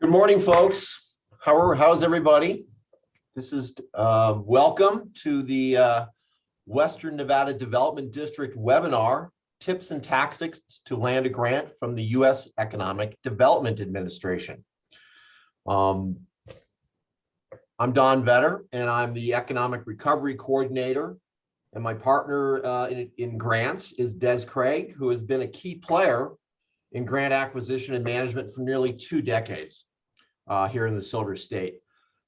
Good morning, folks. How's everybody? This is welcome to the Western Nevada Development District webinar, Tips and Tactics to Land a Grant from the U.S. Economic Development Administration. I'm Don Vetter, and I'm the Economic Recovery Coordinator. And my partner in grants is Des Craig, who has been a key player in grant acquisition and management for nearly 2 decades. Here in the Silver State.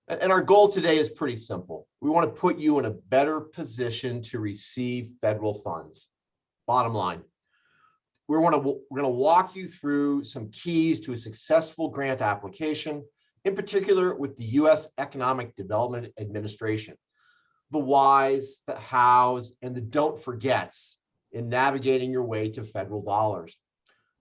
And our goal today is pretty simple. We want to put you in a better position to receive federal funds. Bottom line, we're going to walk you through some keys to a successful grant application, in particular with the U.S. Economic Development Administration. The whys, the hows, and the don't forgets in navigating your way to federal dollars.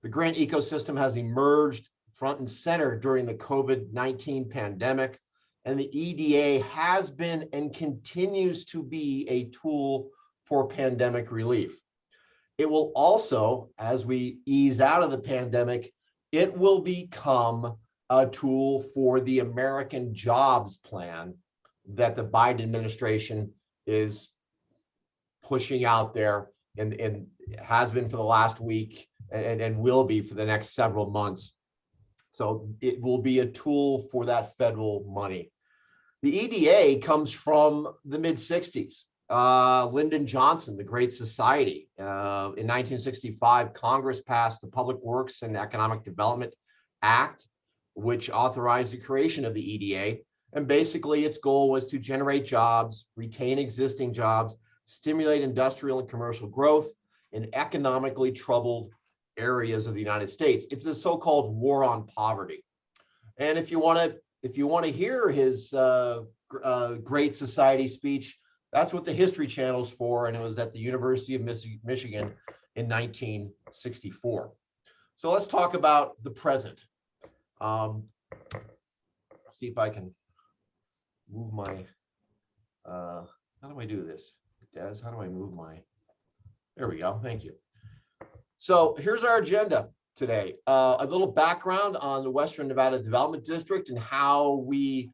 The grant ecosystem has emerged front and center during the COVID-19 pandemic, and the EDA has been and continues to be a tool for pandemic relief. It will also, as we ease out of the pandemic, it will become a tool for the American Jobs Plan that the Biden administration is pushing out there and has been for the last week and will be for the next several months. So it will be a tool for that federal money. The EDA comes from the mid-60s. Lyndon Johnson, the Great Society. In 1965, Congress passed the Public Works and Economic Development Act, which authorized the creation of the EDA. And basically its goal was to generate jobs, retain existing jobs, stimulate industrial and commercial growth in economically troubled areas of the United States. It's the so-called war on poverty. And if you want to hear his Great Society speech, that's what the History Channel's for, and it was at the University of Michigan in 1964. So let's talk about the present. See if I can move my, how do I do this? Des, how do I move my, there we go, thank you. So here's our agenda today. A little background on the Western Nevada Development District and how we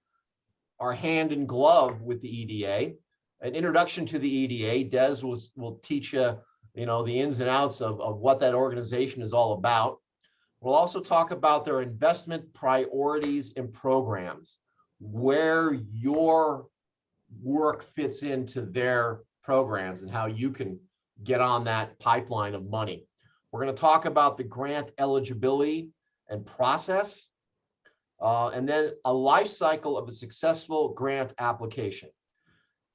are hand in glove with the EDA. An introduction to the EDA. Des will teach you, the ins and outs of what that organization is all about. We'll also talk about their investment priorities and programs, where your work fits into their programs and how you can get on that pipeline of money. We're going to talk about the grant eligibility and process, and then a life cycle of a successful grant application.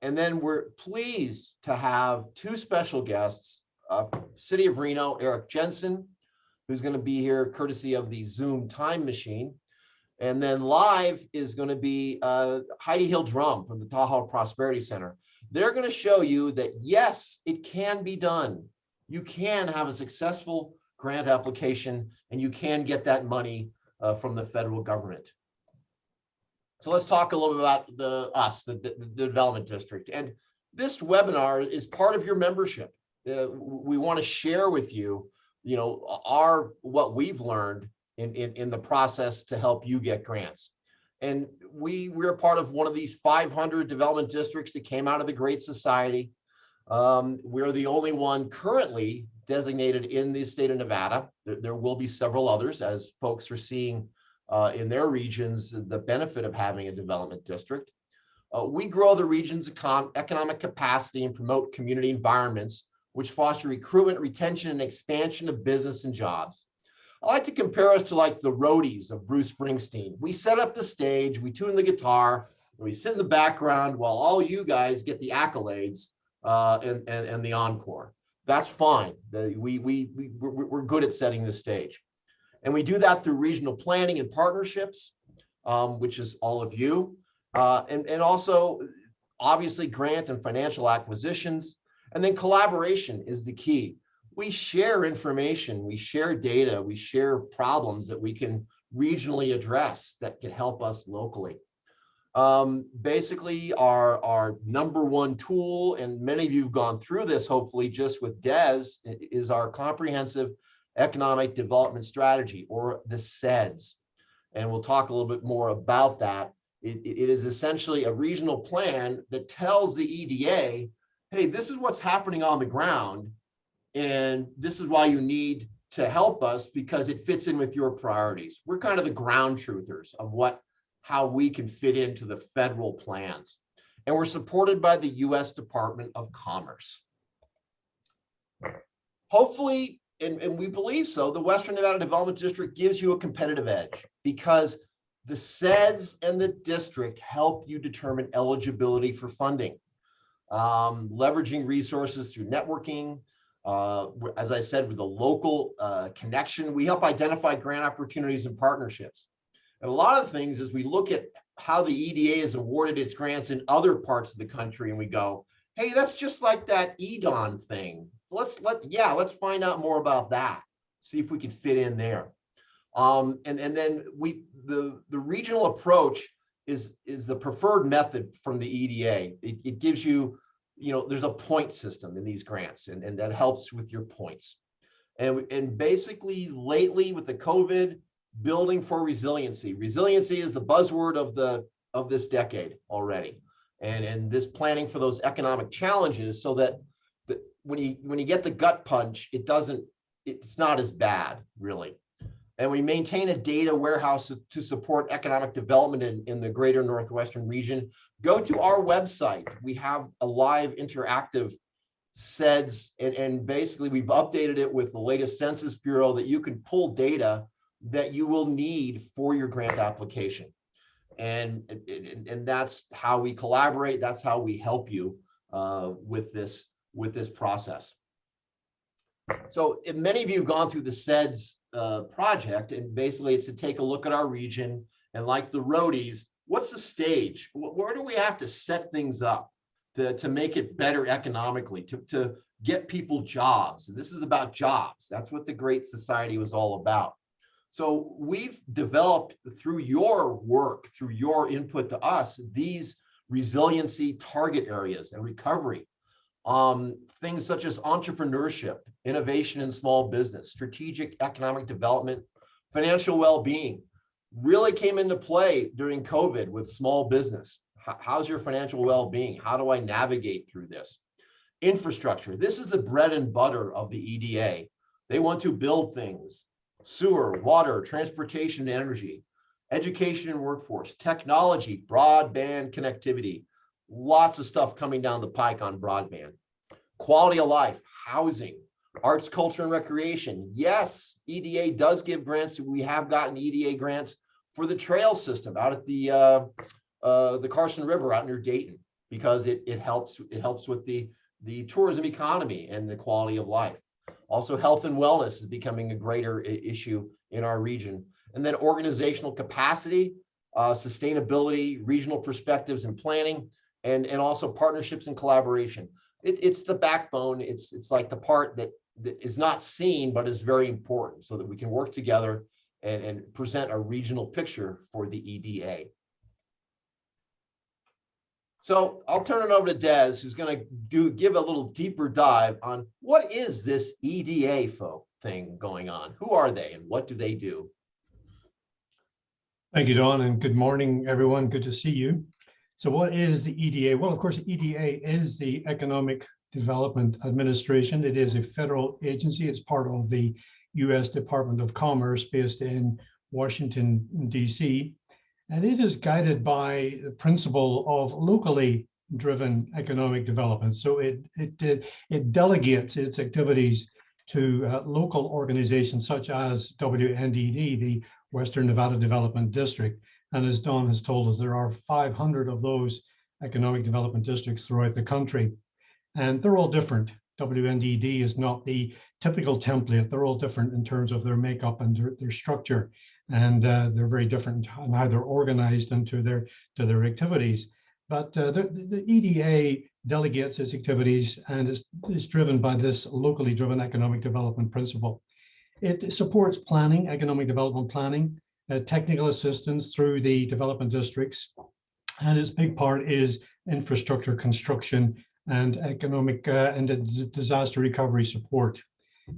And then we're pleased to have 2 special guests, City of Reno, Eric Jensen, who's going to be here courtesy of the Zoom time machine. And then live is going to be Heidi Hill Drum from the Tahoe Prosperity Center. They're going to show you that, yes, it can be done. You can have a successful grant application and you can get that money from the federal government. So let's talk a little bit about the development district. And this webinar is part of your membership. We want to share with you, what we've learned in the process to help you get grants. And we're part of one of these 500 development districts that came out of the Great Society. We're the only one currently designated in the state of Nevada. There will be several others as folks are seeing in their regions the benefit of having a development district. We grow the region's economic capacity and promote community environments which foster recruitment, retention, and expansion of business and jobs. I like to compare us to like the roadies of Bruce Springsteen. We set up the stage, we tune the guitar, and we sit in the background while all you guys get the accolades and the encore. That's fine. We're good at setting the stage. And we do that through regional planning and partnerships, which is all of you. And also, obviously, grant and financial acquisitions. And then collaboration is the key. We share information, we share data, we share problems that we can regionally address that can help us locally. Basically, our number one tool, and many of you have gone through this, hopefully, just with Des, is our comprehensive economic development strategy, or the SEDS. And we'll talk a little bit more about that. It is essentially a regional plan that tells the EDA, hey, this is what's happening on the ground, and this is why you need to help us because it fits in with your priorities. We're kind of the ground truthers of how we can fit into the federal plans. And we're supported by the U.S. Department of Commerce. Hopefully, and we believe so, the Western Nevada Development District gives you a competitive edge because the CEDS and the district help you determine eligibility for funding, leveraging resources through networking. As I said, with the local connection, we help identify grant opportunities and partnerships. And a lot of things as we look at how the EDA has awarded its grants in other parts of the country, and we go, hey, that's just like that EDON thing. Let's find out more about that. See if we can fit in there. And then the regional approach is the preferred method from the EDA. It gives you, there's a point system in these grants, and that helps with your points. And basically lately with the COVID, building for resiliency. Resiliency is the buzzword of this decade already. And this planning for those economic challenges so that when you get the gut punch, it's not as bad, really. And we maintain a data warehouse to support economic development in the greater Northwestern region. Go to our website. We have a live interactive CEDS, and basically we've updated it with the latest Census Bureau that you can pull data that you will need for your grant application. And that's how we collaborate. That's how we help you with this process. So many of you have gone through the CEDS project, and basically it's to take a look at our region and, like the roadies, what's the stage? Where do we have to set things up to make it better economically, to get people jobs? And this is about jobs. That's what the Great Society was all about. So we've developed through your work, through your input to us, these resiliency target areas and recovery. Things such as entrepreneurship, innovation in small business, strategic economic development, financial well-being really came into play during COVID with small business. How's your financial well-being? How do I navigate through this? Infrastructure. This is the bread and butter of the EDA. They want to build things: sewer, water, transportation, energy, education and workforce, technology, broadband connectivity. Lots of stuff coming down the pike on broadband. Quality of life, housing, arts, culture, and recreation. Yes, EDA does give grants. We have gotten EDA grants for the trail system out at the Carson River out near Dayton, because it helps with the tourism economy and the quality of life. Also, health and wellness is becoming a greater issue in our region. And then organizational capacity, sustainability, regional perspectives and planning, and also partnerships and collaboration. It's the backbone. It's like the part that is not seen, but is very important, so that we can work together and present a regional picture for the EDA. So I'll turn it over to Des, who's going to give a little deeper dive on what is this EDA thing going on? Who are they and what do they do? Thank you, Don, and good morning, everyone. Good to see you. So what is the EDA? Well, of course, EDA is the Economic Development Administration. It is a federal agency. It's part of the U.S. Department of Commerce based in Washington, D.C. And it is guided by the principle of locally driven economic development. So it delegates its activities to local organizations such as WNDD, the Western Nevada Development District. And as Don has told us, there are 500 of those economic development districts throughout the country. And they're all different. WNDD is not the typical template. They're all different in terms of their makeup and their structure. And they're very different in how they're organized and to their activities. But the EDA delegates its activities and is driven by this locally driven economic development principle. It supports planning, economic development planning, technical assistance through the development districts, and its big part is infrastructure construction and economic and disaster recovery support.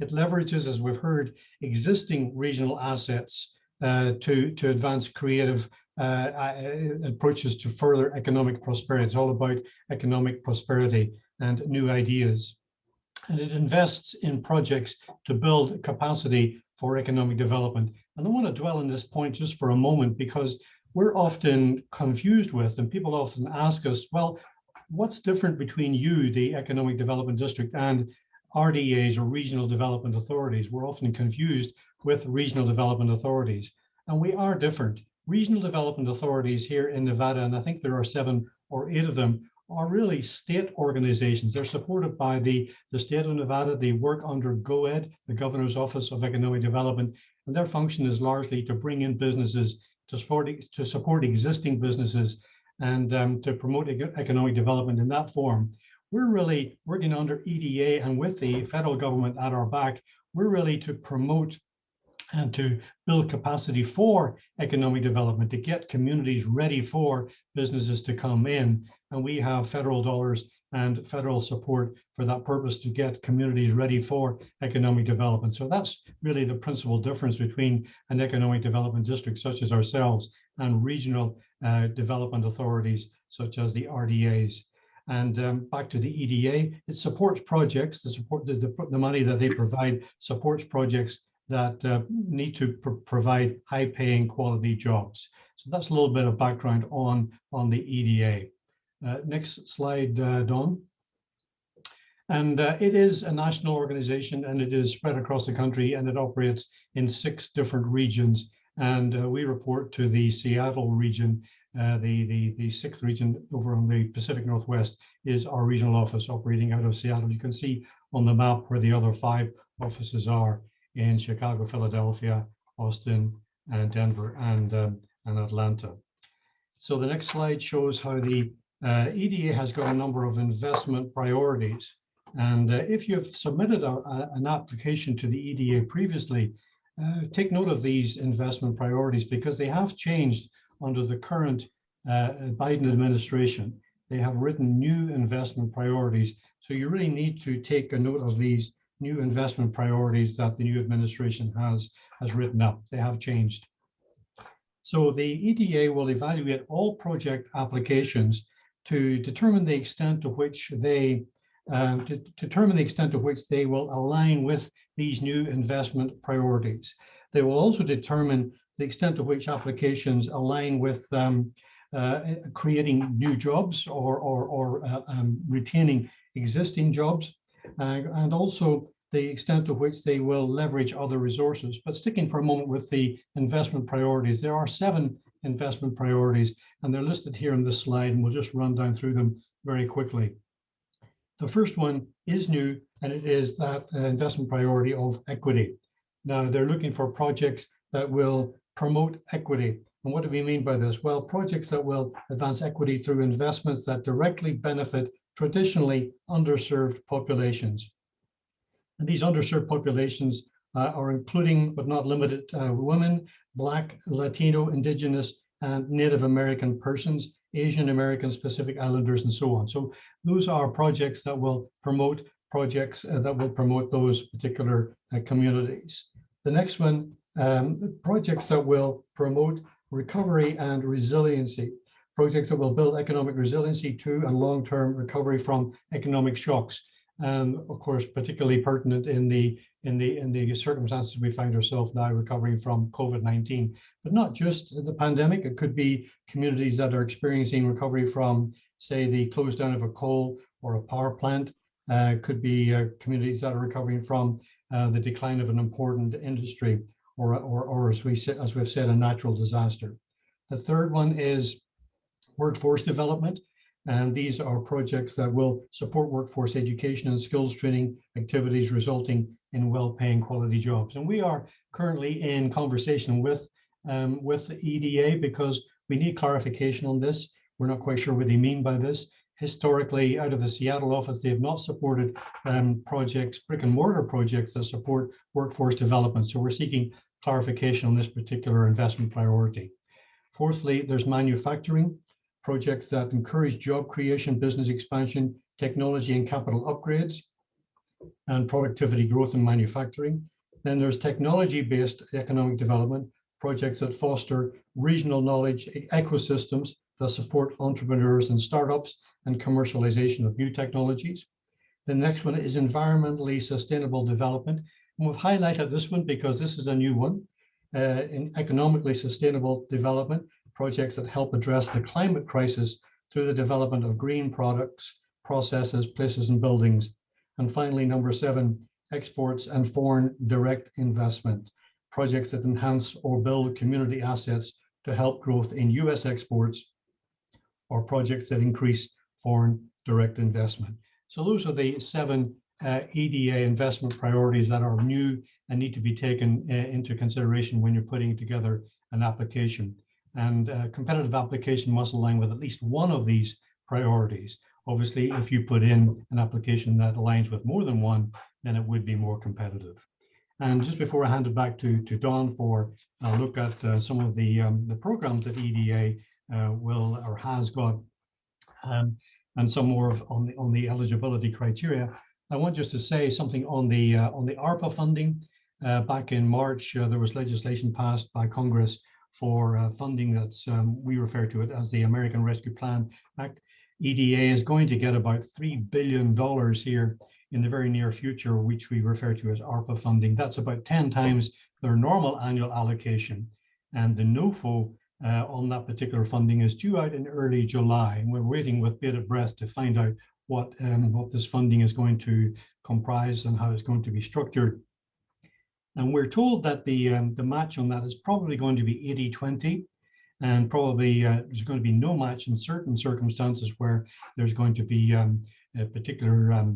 It leverages, as we've heard, existing regional assets to advance creative approaches to further economic prosperity. It's all about economic prosperity and new ideas. And it invests in projects to build capacity for economic development. And I want to dwell on this point just for a moment, because we're often confused with, and people often ask us, well, what's different between you, the Economic Development District, and RDAs, or regional development authorities? We're often confused with regional development authorities, and we are different. Regional development authorities here in Nevada, and I think there are 7 or 8 of them, are really state organizations. They're supported by the state of Nevada. They work under GOED, the Governor's Office of Economic Development, and their function is largely to bring in businesses, to support existing businesses, and to promote economic development in that form. We're really working under EDA, and with the federal government at our back, we're really to promote and to build capacity for economic development, to get communities ready for businesses to come in. And we have federal dollars and federal support for that purpose, to get communities ready for economic development. So that's really the principal difference between an economic development district such as ourselves and regional development authorities such as the RDAs. And back to the EDA, it supports projects, the money that they provide supports projects that need to provide high-paying quality jobs. So that's a little bit of background on the EDA. Next slide, Dawn. And it is a national organization, and it is spread across the country, and it operates in 6 different regions. And we report to the Seattle region. The 6th region over on the Pacific Northwest is our regional office operating out of Seattle. You can see on the map where the other 5 offices are in Chicago, Philadelphia, Austin, and Denver, and Atlanta. So the next slide shows how the EDA has got a number of investment priorities. And if you've submitted an application to the EDA previously, take note of these investment priorities, because they have changed under the current Biden administration. They have written new investment priorities. So you really need to take a note of these new investment priorities that the new administration has written up. They have changed. So the EDA will evaluate all project applications to determine the extent to which they will align with these new investment priorities. They will also determine the extent to which applications align with creating new jobs or retaining existing jobs, and also the extent to which they will leverage other resources. But sticking for a moment with the investment priorities, there are 7 investment priorities, and they're listed here on this slide, and we'll just run down through them very quickly. The first one is new, and it is that investment priority of equity. Now, they're looking for projects that will promote equity. And what do we mean by this? Well, projects that will advance equity through investments that directly benefit traditionally underserved populations. And these underserved populations are including, but not limited to, women, Black, Latino, Indigenous, and Native American persons, Asian Americans, Pacific Islanders, and so on. So those are projects that will promote those particular communities. The next one, projects that will promote recovery and resiliency, projects that will build economic resiliency to and long-term recovery from economic shocks. Of course, particularly pertinent in the circumstances we find ourselves now, recovering from COVID-19, but not just the pandemic. It could be communities that are experiencing recovery from, say, the close down of a coal or a power plant. Could be communities that are recovering from the decline of an important industry, or as we've said, a natural disaster. The third one is workforce development. And these are projects that will support workforce education and skills training activities, resulting in well-paying quality jobs. And we are currently in conversation with the EDA, because we need clarification on this. We're not quite sure what they mean by this. Historically, out of the Seattle office, they have not supported projects, brick and mortar projects that support workforce development. So we're seeking clarification on this particular investment priority. Fourthly, there's manufacturing. Projects that encourage job creation, business expansion, technology and capital upgrades, and productivity growth in manufacturing. Then there's technology-based economic development, projects that foster regional knowledge ecosystems that support entrepreneurs and startups and commercialization of new technologies. The next one is environmentally sustainable development. And we've highlighted this one because this is a new one. In economically sustainable development, projects that help address the climate crisis through the development of green products, processes, places, and buildings. And finally, number 7, exports and foreign direct investment, projects that enhance or build community assets to help growth in US exports, or projects that increase foreign direct investment. So those are the 7 EDA investment priorities that are new and need to be taken into consideration when you're putting together an application. And a competitive application must align with at least one of these priorities. Obviously, if you put in an application that aligns with more than one, then it would be more competitive. And just before I hand it back to Don for a look at some of the programs that EDA will or has got, and some more on the eligibility criteria, I want just to say something on the ARPA funding. Back in March, there was legislation passed by Congress for funding that's, we refer to it as the American Rescue Plan Act. EDA is going to get about $3 billion here in the very near future, which we refer to as ARPA funding. That's about 10 times their normal annual allocation. And the NOFO on that particular funding is due out in early July. And we're waiting with bated breath to find out what this funding is going to comprise and how it's going to be structured. And we're told that the match on that is probably going to be 80-20. And probably there's going to be no match in certain circumstances where there's going to be particular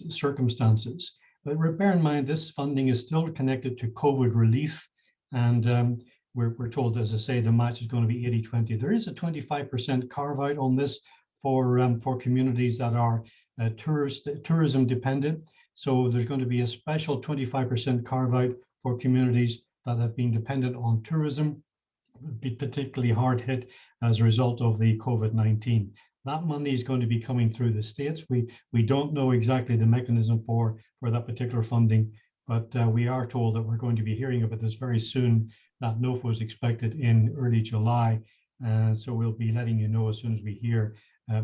circumstances. But bear in mind, this funding is still connected to COVID relief. And we're told, as I say, the match is going to be 80-20. There is a 25% carve out on this for communities that are tourism dependent. So there's going to be a special 25% carve out for communities that have been dependent on tourism, be particularly hard hit as a result of the COVID-19. That money is going to be coming through the states. We don't know exactly the mechanism for that particular funding, but we are told that we're going to be hearing about this very soon. That NOFO is expected in early July. So we'll be letting you know as soon as we hear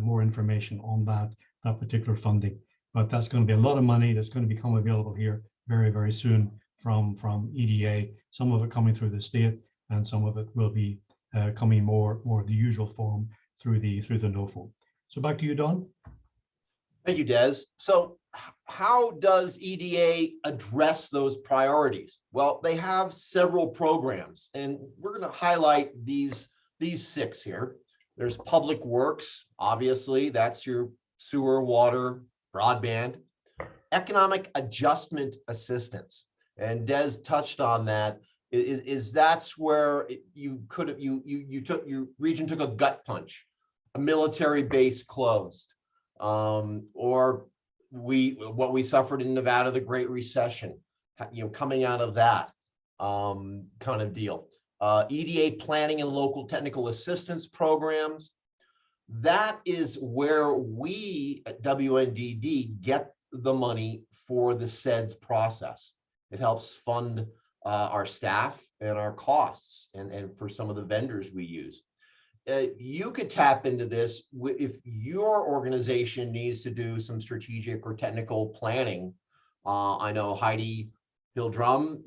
more information on that particular funding. But that's going to be a lot of money that's going to become available here very, very soon from EDA, some of it coming through the state, and some of it will be coming more the usual form through the NOFO. So back to you, Don. Thank you, Des. So how does EDA address those priorities? Well, they have several programs, and we're going to highlight these 6 here. There's public works, obviously, that's your sewer, water, broadband. Economic adjustment assistance, and Des touched on that. Is that's where you took, your region took a gut punch, a military base closed, or what we suffered in Nevada, the Great Recession, coming out of that kind of deal. EDA planning and local technical assistance programs. That is where we at WNDD get the money for the SEDS process. It helps fund our staff and our costs and for some of the vendors we use. You could tap into this if your organization needs to do some strategic or technical planning. I know Heidi Hildrum,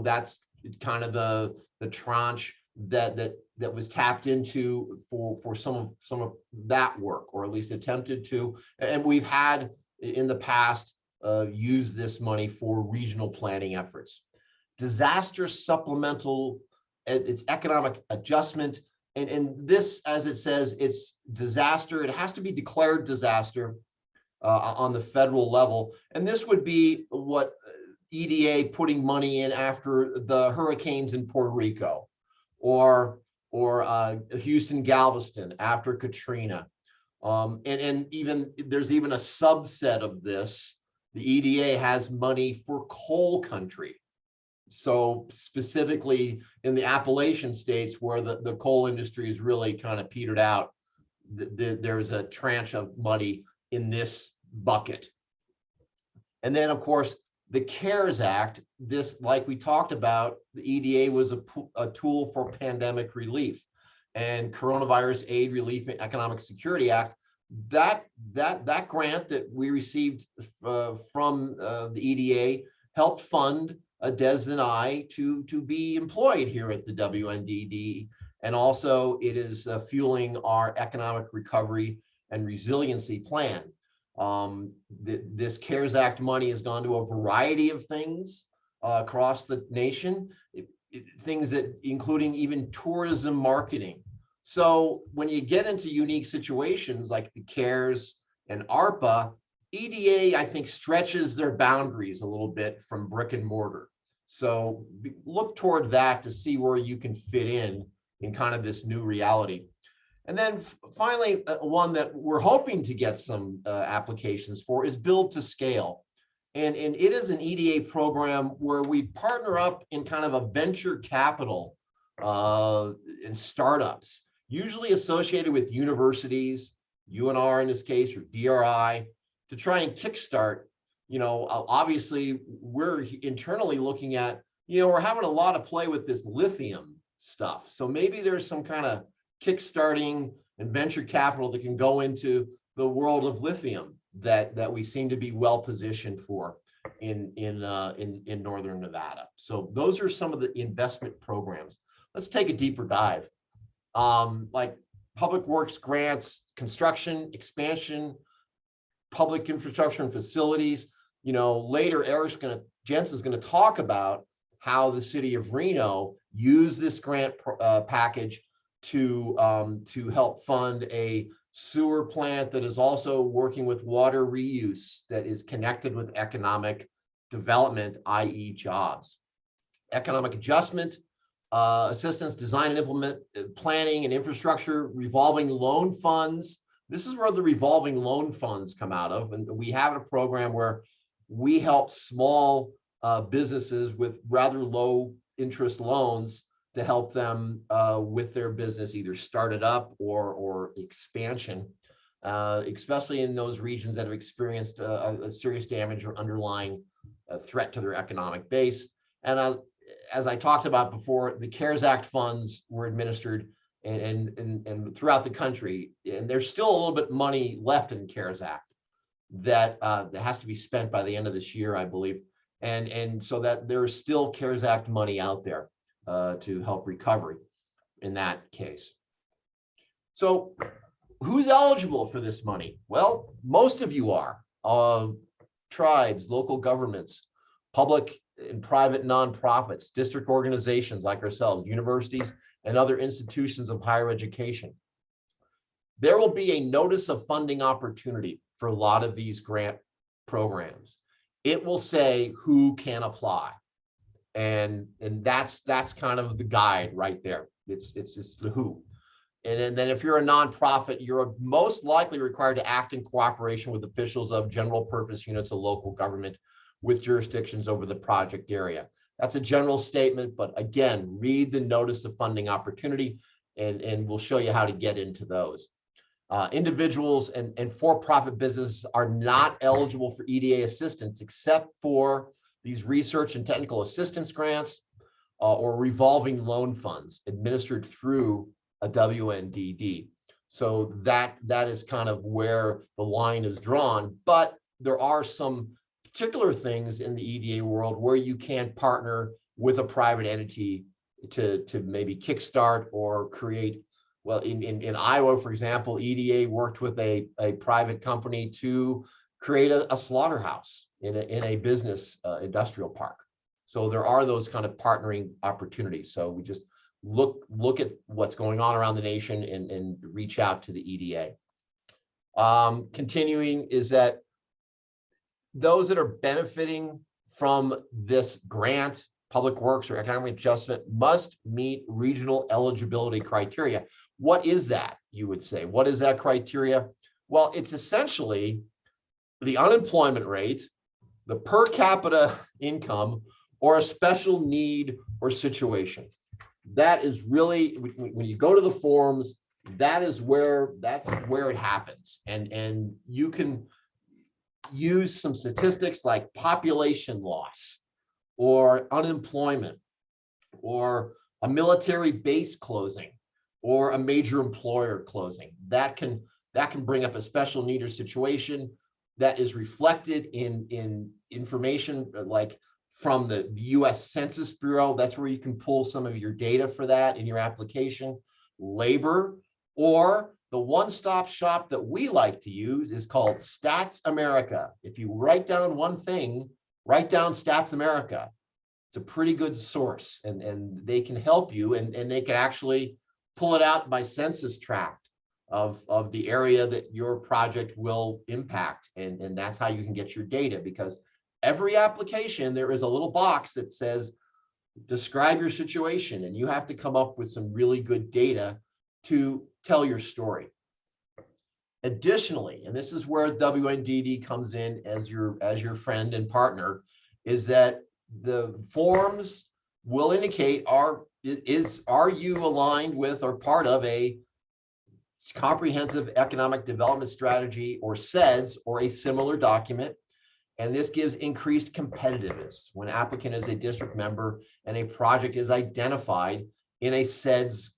that's kind of the tranche that was tapped into for some of that work, or at least attempted to. And we've had in the past used this money for regional planning efforts. Disaster supplemental, it's economic adjustment. And this, as it says, it's disaster. It has to be declared disaster on the federal level. And this would be what EDA putting money in after the hurricanes in Puerto Rico, or Houston, Galveston after Katrina. And even there's even a subset of this. The EDA has money for coal country. So specifically in the Appalachian states where the coal industry is really kind of petered out, there's a tranche of money in this bucket. And then, of course, the CARES Act, this, like we talked about, the EDA was a tool for pandemic relief, and Coronavirus Aid, Relief, and Economic Security Act, that grant that we received from the EDA helped fund Des and I to be employed here at the WNDD. And also it is fueling our economic recovery and resiliency plan. This CARES Act money has gone to a variety of things across the nation, things that including even tourism marketing. So when you get into unique situations like the CARES and ARPA, EDA, I think, stretches their boundaries a little bit from brick and mortar. So look toward that to see where you can fit in kind of this new reality. And then finally, one that we're hoping to get some applications for is Build to Scale. And it is an EDA program where we partner up in kind of a venture capital and startups, usually associated with universities, UNR in this case, or DRI, to try and kickstart. Obviously we're internally looking at, we're having a lot of play with this lithium stuff. So maybe there's some kind of kickstarting and venture capital that can go into the world of lithium that we seem to be well positioned for in Northern Nevada. So those are some of the investment programs. Let's take a deeper dive. Like public works grants, construction, expansion, public infrastructure and facilities. Later Jensen's going to talk about how the city of Reno used this grant package to help fund a sewer plant that is also working with water reuse that is connected with economic development, i.e. jobs. Economic adjustment, assistance, design and implement, planning and infrastructure, revolving loan funds. This is where the revolving loan funds come out of. And we have a program where we help small businesses with rather low interest loans to help them with their business, either start it up or expansion, especially in those regions that have experienced a serious damage or underlying threat to their economic base. And as I talked about before, the CARES Act funds were administered and throughout the country, and there's still a little bit money left in CARES Act that has to be spent by the end of this year, I believe, and so that there's still CARES Act money out there to help recovery in that case. So who's eligible for this money? Well, most of you are. Tribes, local governments, public and private nonprofits, district organizations like ourselves, universities, and other institutions of higher education. There will be a notice of funding opportunity for a lot of these grant programs. It will say who can apply. And that's kind of the guide right there. It's the who. And then if you're a nonprofit, you're most likely required to act in cooperation with officials of general purpose units of local government with jurisdictions over the project area. That's a general statement, but again, read the notice of funding opportunity and we'll show you how to get into those. Individuals and for-profit businesses are not eligible for EDA assistance except for these research and technical assistance grants or revolving loan funds administered through a WNDD. So that is kind of where the line is drawn, but there are some particular things in the EDA world where you can partner with a private entity to maybe kickstart or create. Well, in Iowa, for example, EDA worked with a private company to create a slaughterhouse in a business industrial park. So there are those kind of partnering opportunities. So we just look at what's going on around the nation and reach out to the EDA. Continuing is that those that are benefiting from this grant, public works or economic adjustment, must meet regional eligibility criteria. What is that, you would say? What is that criteria? Well, it's essentially the unemployment rate, the per capita income, or a special need or situation. That is really, when you go to the forms, that's where it happens. And you can, use some statistics like population loss or unemployment or a military base closing or a major employer closing. That can bring up a special need or situation that is reflected in information like from the US Census Bureau. That's where you can pull some of your data for that in your application. Labor, or the one-stop shop that we like to use is called Stats America. If you write down one thing, write down Stats America. It's a pretty good source, and they can help you, and they can actually pull it out by census tract of the area that your project will impact. And that's how you can get your data, because every application, there is a little box that says, describe your situation, and you have to come up with some really good data to tell your story. Additionally, and this is where WNDD comes in as your friend and partner, is that the forms will indicate are you aligned with or part of a comprehensive economic development strategy, or SEDS, or a similar document. And this gives increased competitiveness when applicant is a district member and a project is identified in a SEDS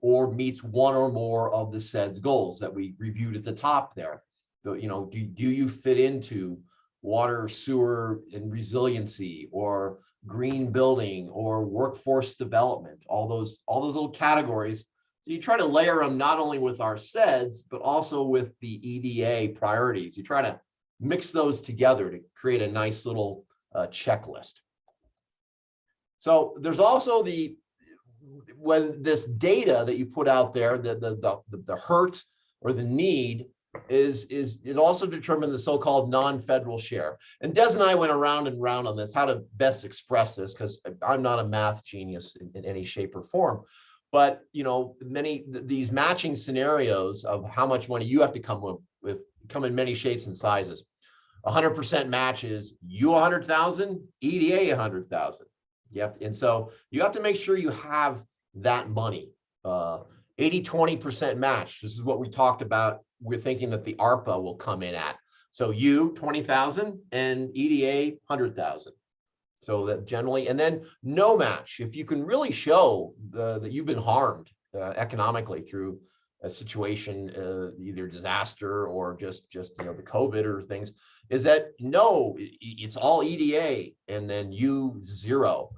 or meets one or more of the SEDS goals that we reviewed at the top there. So, do you fit into water, sewer, and resiliency, or green building, or workforce development, all those little categories. So you try to layer them not only with our SEDS, but also with the EDA priorities. You try to mix those together to create a nice little checklist. So there's also when this data that you put out there, the hurt or the need is it also determined the so-called non-federal share. And Des and I went around and round on this, how to best express this, because I'm not a math genius in any shape or form. But these matching scenarios of how much money you have to come with come in many shapes and sizes. 100% match is you 100,000, EDA 100,000. And so you have to make sure you have that money. 80-20% match. This is what we talked about. We're thinking that the ARPA will come in at. So you 20,000 and EDA 100,000. So that generally, and then no match. If you can really show that you've been harmed economically through a situation, either disaster or just the COVID or things, is that no, it's all EDA and then you 0.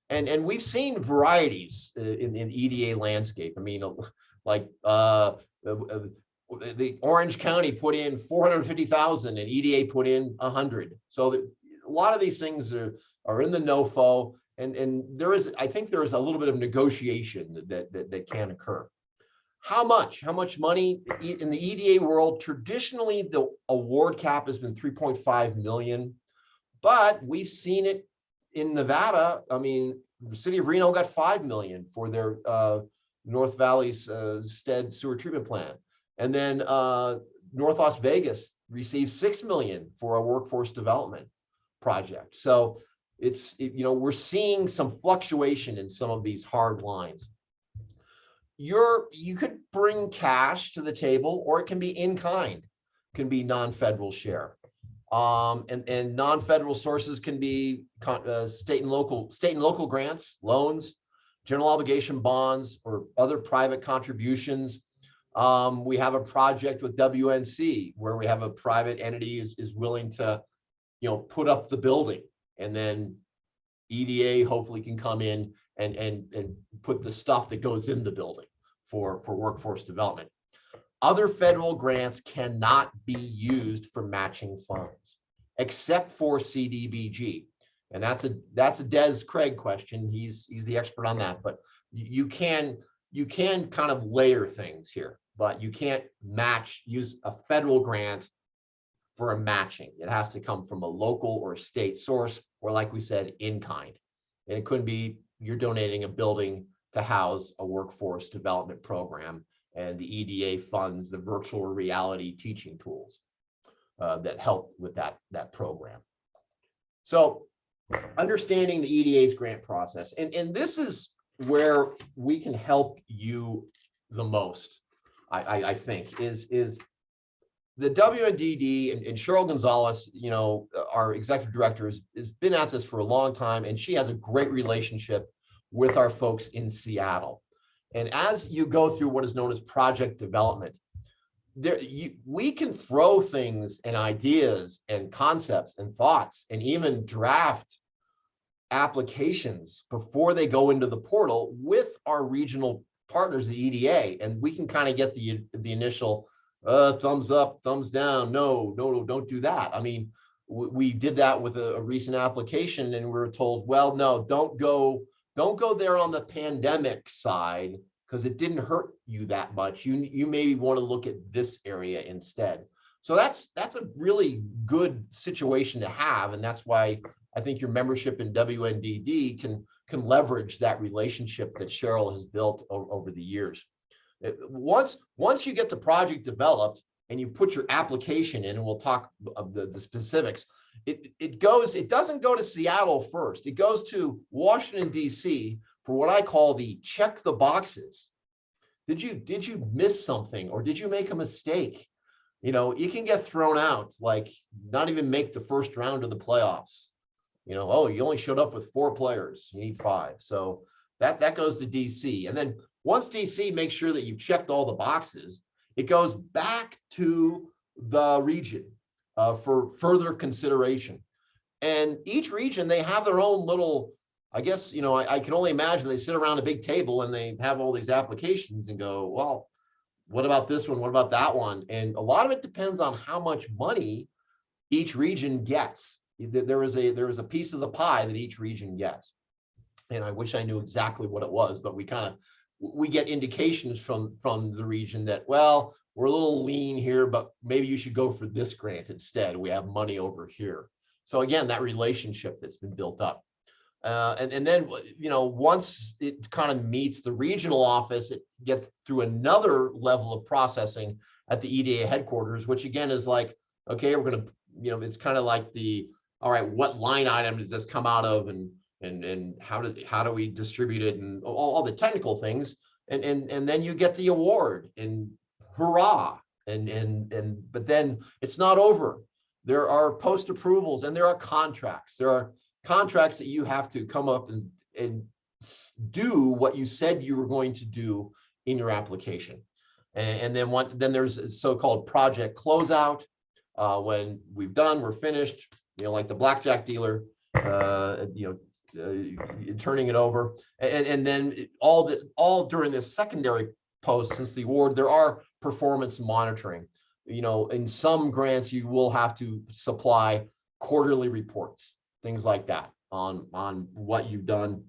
And we've seen varieties in EDA landscape. I mean, like the Orange County put in 450,000 and EDA put in 100. So a lot of these things are in the NOFO, and I think there is a little bit of negotiation that can occur. How much money in the EDA world? Traditionally, the award cap has been 3.5 million, but we've seen it in Nevada. I mean, the city of Reno got 5 million for their North Valley's STED sewer treatment plant. And then North Las Vegas received 6 million for a workforce development project. So we're seeing some fluctuation in some of these hard lines. You could bring cash to the table, or it can be in kind, can be non-federal share. And non-federal sources can be state and local grants, loans, general obligation bonds, or other private contributions. We have a project with WNC where we have a private entity is willing to, put up the building, and then EDA hopefully can come in and put the stuff that goes in the building for workforce development. Other federal grants cannot be used for matching funds, except for CDBG. And that's a Des Craig question. He's the expert on that, but you can kind of layer things here, but you can't use a federal grant for a matching. It has to come from a local or state source, or like we said, in kind. And it couldn't be you're donating a building to house a workforce development program, and the EDA funds the virtual reality teaching tools that help with that program. So understanding the EDA's grant process, and this is where we can help you the most, I think, is the WNDD and Cheryl Gonzalez, you know, our executive director, has been at this for a long time, and she has a great relationship with our folks in Seattle. And as you go through what is known as project development, we can throw things and ideas and concepts and thoughts and even draft applications before they go into the portal with our regional partners, the EDA, and we can kind of get the initial thumbs up, thumbs down. No, don't do that. I mean, we did that with a recent application, and we were told, well, no, don't go there on the pandemic side, because it didn't hurt you that much. You maybe want to look at this area instead. So that's a really good situation to have, and that's why I think your membership in WNDD can leverage that relationship that Cheryl has built over the years. Once you get the project developed and you put your application in, and we'll talk of the specifics, it doesn't go to Seattle first. It goes to Washington, D.C. for what I call the check the boxes. Did you miss something, or did you make a mistake? You know, you can get thrown out, like not even make the first round of the playoffs. You know, oh, you only showed up with 4 players, you need 5. So that goes to DC. And then once DC makes sure that you've checked all the boxes, it goes back to the region for further consideration. And each region, they have their own little, I guess, you know, I can only imagine they sit around a big table and they have all these applications and go, well, what about this one? What about that one? And a lot of it depends on how much money each region gets. There is a piece of the pie that each region gets. And I wish I knew exactly what it was, but we get indications from the region that, well, we're a little lean here, but maybe you should go for this grant instead. We have money over here. So again, that relationship that's been built up. And then, you know, once it kind of meets the regional office, it gets through another level of processing at the EDA headquarters, which again is like, okay, we're going to, you know, it's kind of like all right, what line item does this come out of, and how do we distribute it, and all the technical things, and then you get the award, and hurrah, but then it's not over. There are post approvals, and there are contracts. There are contracts that you have to come up and do what you said you were going to do in your application. And then there's a so-called project closeout. When we're finished, you know, like the blackjack dealer, you know, turning it over. And then all during this secondary post, since the award, there are performance monitoring. You know, in some grants, you will have to supply quarterly reports, things like that on what you've done,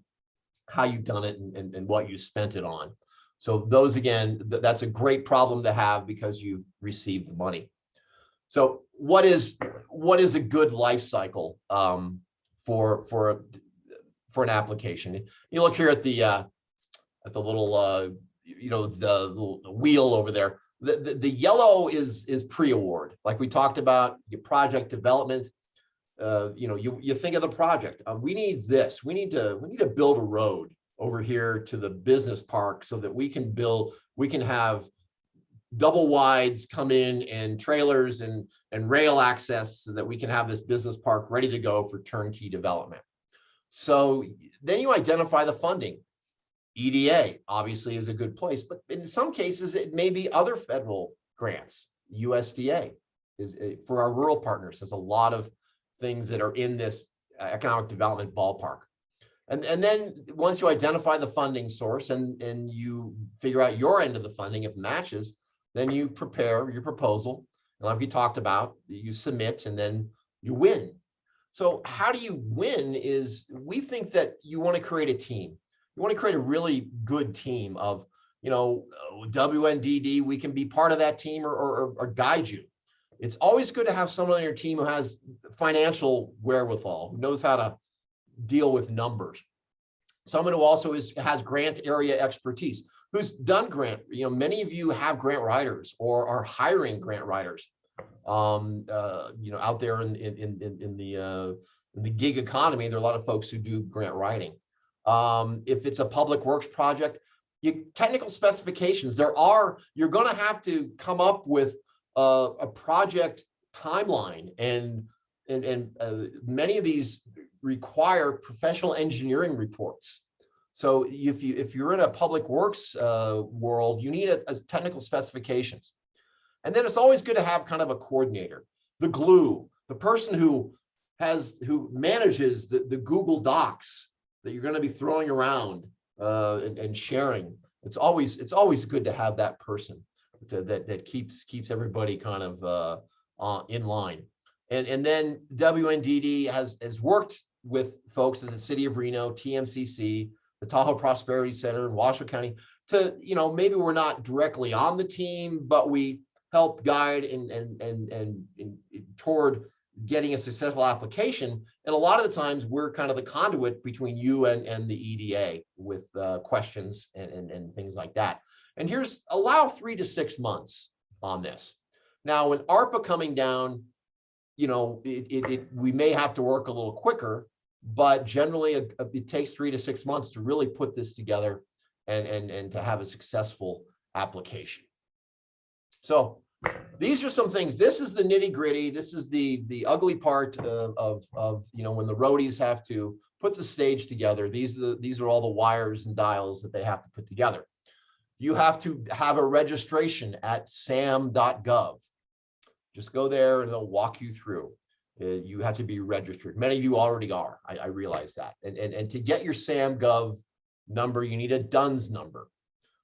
how you've done it, and what you spent it on. So those, again, that's a great problem to have because you've received the money. So what is a good life cycle for an application? You look here at the little you know, the little wheel over there. The yellow is pre-award, like we talked about. Your project development. You know, you think of the project. We need this. We need to build a road over here to the business park so that we can have double wides come in and trailers and rail access so that we can have this business park ready to go for turnkey development. So then you identify the funding. EDA obviously is a good place, but in some cases it may be other federal grants. USDA is, for our rural partners, there's a lot of things that are in this economic development ballpark. And then once you identify the funding source and you figure out your end of the funding, if it matches, then you prepare your proposal. And like we talked about, you submit and then you win. So how do you win is, we think that you want to create a team. You want to create a really good team of, you know, WNDD, we can be part of that team or guide you. It's always good to have someone on your team who has financial wherewithal, who knows how to deal with numbers. Someone who also has grant area expertise, who's done grant. You know, many of you have grant writers or are hiring grant writers. You know, out there in the gig economy, there are a lot of folks who do grant writing. If it's a public works project, technical specifications, you're going to have to come up with a project timeline, and many of these require professional engineering reports. So if you're in a public works world, you need a technical specifications. And then it's always good to have kind of a coordinator, the glue, the person who manages the Google Docs that you're going to be throwing around and sharing. It's always good to have that person that keeps everybody kind of in line. And then WNDD has worked with folks in the city of Reno, TMCC, the Tahoe Prosperity Center in Washoe County to, maybe we're not directly on the team, but we help guide and toward getting a successful application. And a lot of the times we're kind of the conduit between you and the EDA with questions and things like that. And allow 3 to 6 months on this. Now, when ARPA coming down, we may have to work a little quicker, but generally it takes 3 to 6 months to really put this together and to have a successful application. So these are some things. This is the nitty gritty. This is the ugly part of when the roadies have to put the stage together. These are all the wires and dials that they have to put together. You have to have a registration at sam.gov. Just go there and they'll walk you through. You have to be registered. Many of you already are. I realize that. And to get your SAM.gov number, you need a DUNS number.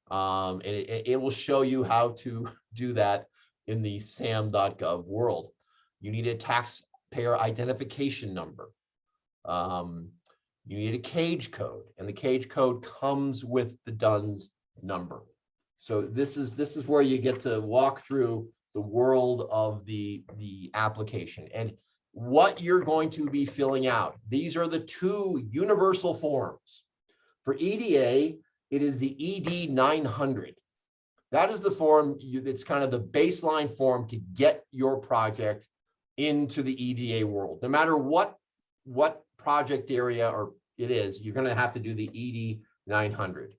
And it will show you how to do that in the sam.gov world. You need a taxpayer identification number. You need a CAGE code, and the CAGE code comes with the DUNS number. So this is where you get to walk through the world of the application and what you're going to be filling out. These are the 2 universal forms. For EDA, it is the ED 900. That is the form, it's kind of the baseline form to get your project into the EDA world. No matter what project area or it is, you're going to have to do the ED 900.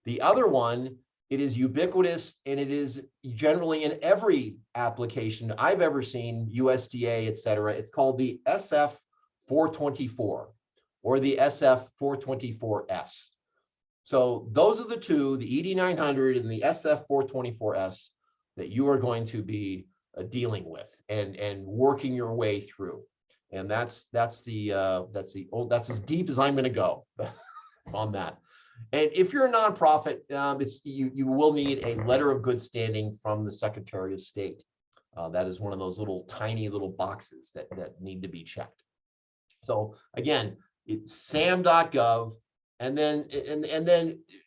The other one, it is ubiquitous, and it is generally in every application I've ever seen, USDA, et cetera. It's called the SF 424 or the SF 424S. So those are the 2, the ED 900 and the SF 424S, that you are going to be dealing with and working your way through. And that's as deep as I'm going to go on that. And if you're a nonprofit, you will need a letter of good standing from the Secretary of State. That is one of those tiny little boxes that need to be checked. So again, it's sam.gov. And then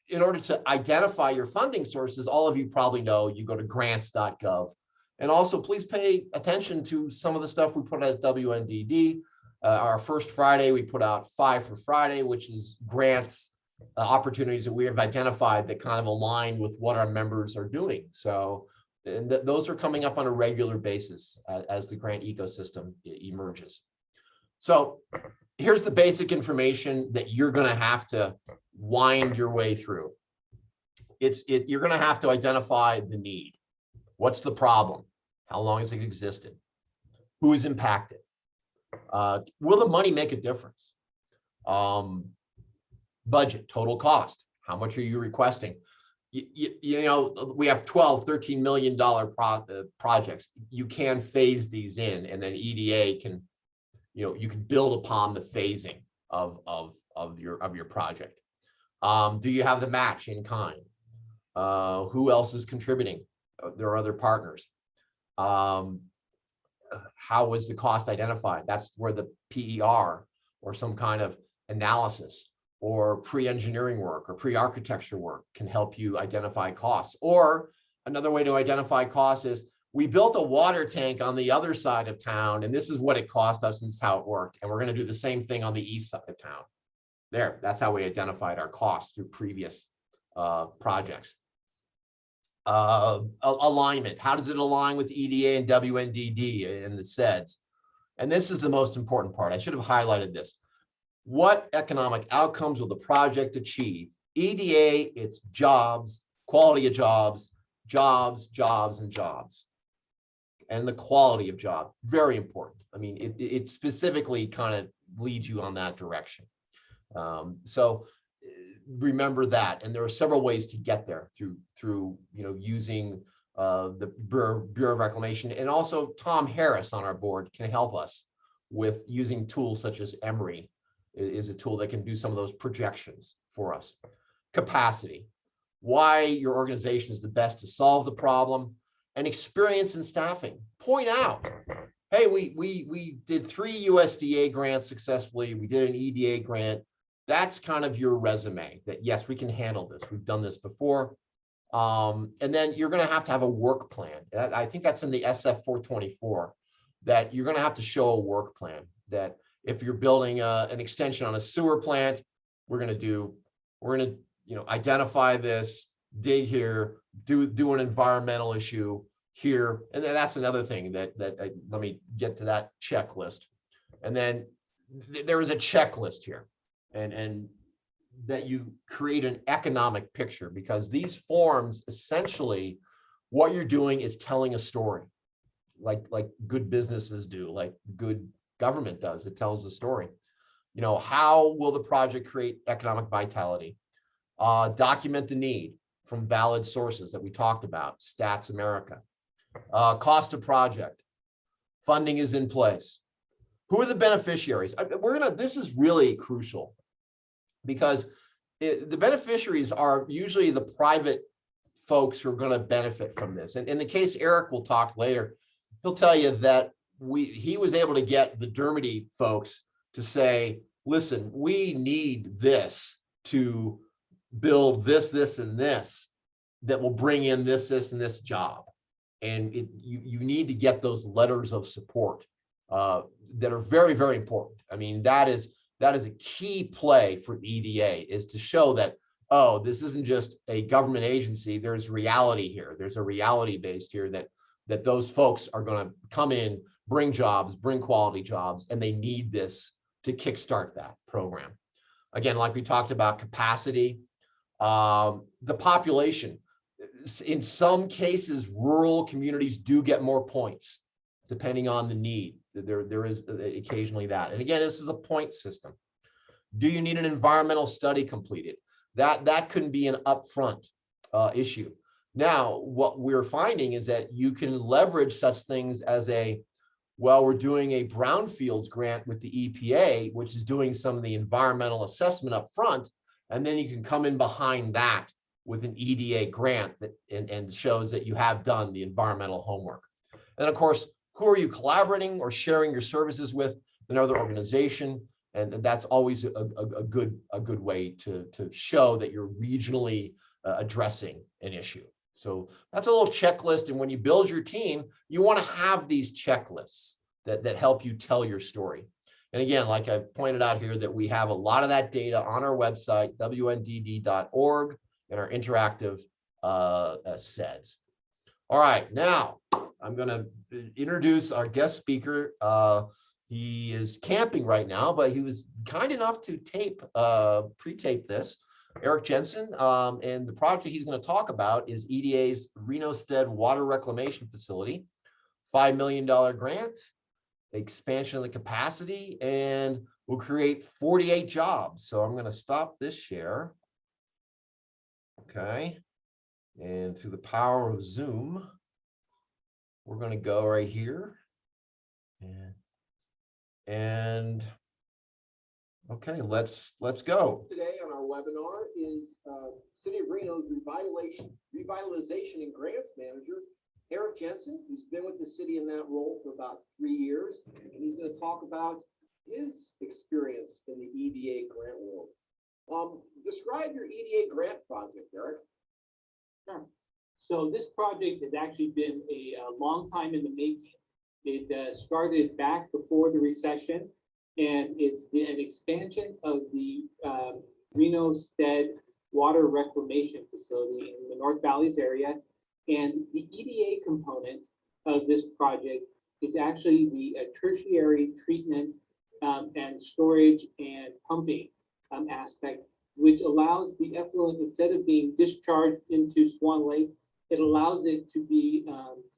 in order to identify your funding sources, all of you probably know, you go to grants.gov. And also please pay attention to some of the stuff we put out at WNDD. Our first Friday, we put out 5 for Friday, which is grants opportunities that we have identified that kind of align with what our members are doing. So those are coming up on a regular basis as the grant ecosystem emerges. So here's the basic information that you're going to have to wind your way through. You're going to have to identify the need. What's the problem? How long has it existed? Who is impacted? Will the money make a difference? Budget, total cost. How much are you requesting? You know, we have 12, $13 million projects. You can phase these in, and then EDA can, you can build upon the phasing of your project. Do you have the match in kind? Who else is contributing? There are other partners. How was the cost identified? That's where the PER or some kind of analysis or pre-engineering work or pre-architecture work can help you identify costs. Or another way to identify costs is, we built a water tank on the other side of town, and this is what it cost us, and this is how it worked. And we're going to do the same thing on the east side of town. That's how we identified our costs through previous projects. Alignment. How does it align with EDA and WNDD and the SEDS? And this is the most important part. I should have highlighted this. What economic outcomes will the project achieve? EDA, it's jobs, quality of jobs, jobs, jobs, and jobs. and the quality of jobs, very important. I mean, it specifically kind of leads you on that direction. So remember that, and there are several ways to get there through using the Bureau of Reclamation, and also Tom Harris on our board can help us with using tools such as Emory is a tool that can do some of those projections for us. Capacity, why your organization is the best to solve the problem, and experience in staffing. Point out, hey, we did 3 USDA grants successfully. We did an EDA grant. That's kind of your resume that, yes, we can handle this. We've done this before. And then you're going to have a work plan. I think that's in the SF 424, that you're going to have to show a work plan, that if you're building an extension on a sewer plant, we're going to identify this, dig here, do an environmental issue here. And then that's another thing that let me get to that checklist. And then there is a checklist here, and that you create an economic picture, because these forms, essentially what you're doing is telling a story, like good businesses do, like good government does. It tells the story. How will the project create economic vitality? Document the need from valid sources that we talked about, Stats America. Cost of project, funding is in place. Who are the beneficiaries? This is really crucial, because the beneficiaries are usually the private folks who are going to benefit from this. And in the case Eric will talk later, he'll tell you that he was able to get the Dermody folks to say, listen, we need this to build this, and this that will bring in this, and this job. And you need to get those letters of support that are very, very important. I mean, that is a key play for EDA, is to show that, oh, this isn't just a government agency. There's reality here. There's a reality based here that those folks are going to come in, bring jobs, bring quality jobs, and they need this to kickstart that program. Again, like we talked about, capacity, the population. In some cases, rural communities do get more points, depending on the need. There is occasionally that. And again, this is a point system. Do you need an environmental study completed? That couldn't be an upfront issue. Now, what we're finding is that you can leverage such things as we're doing a brownfields grant with the EPA, which is doing some of the environmental assessment up front, and then you can come in behind that with an EDA grant that and shows that you have done the environmental homework. And of course, who are you collaborating or sharing your services with? Another organization, and that's always a good way to show that you're regionally addressing an issue. So that's a little checklist, and when you build your team, you want to have these checklists that help you tell your story. And again, like I pointed out here, that we have a lot of that data on our website, WNDD.org, and our interactive SEDS. All right, now I'm going to introduce our guest speaker. He is camping right now, but he was kind enough to pre-tape this. Eric Jensen, and the project he's going to talk about is EDA's Reno-Stead Water Reclamation Facility, $5 million grant, expansion of the capacity, and will create 48 jobs. So I'm going to stop this share. Okay. And through the power of Zoom, we're going to go right here. And okay, let's go. Today on our webinar is City of Reno's revitalization and grants manager, Eric Jensen, who's been with the city in that role for about 3 years, and he's going to talk about his experience in the EDA grant world. Describe your EDA grant project, Eric. Sure. So this project has actually been a long time in the making. It started back before the recession, and it's an expansion of the Reno-Stead Water Reclamation Facility in the North Valleys area. And the EDA component of this project is actually the tertiary treatment and storage and pumping aspect, which allows the effluent, instead of being discharged into Swan Lake, it allows it to be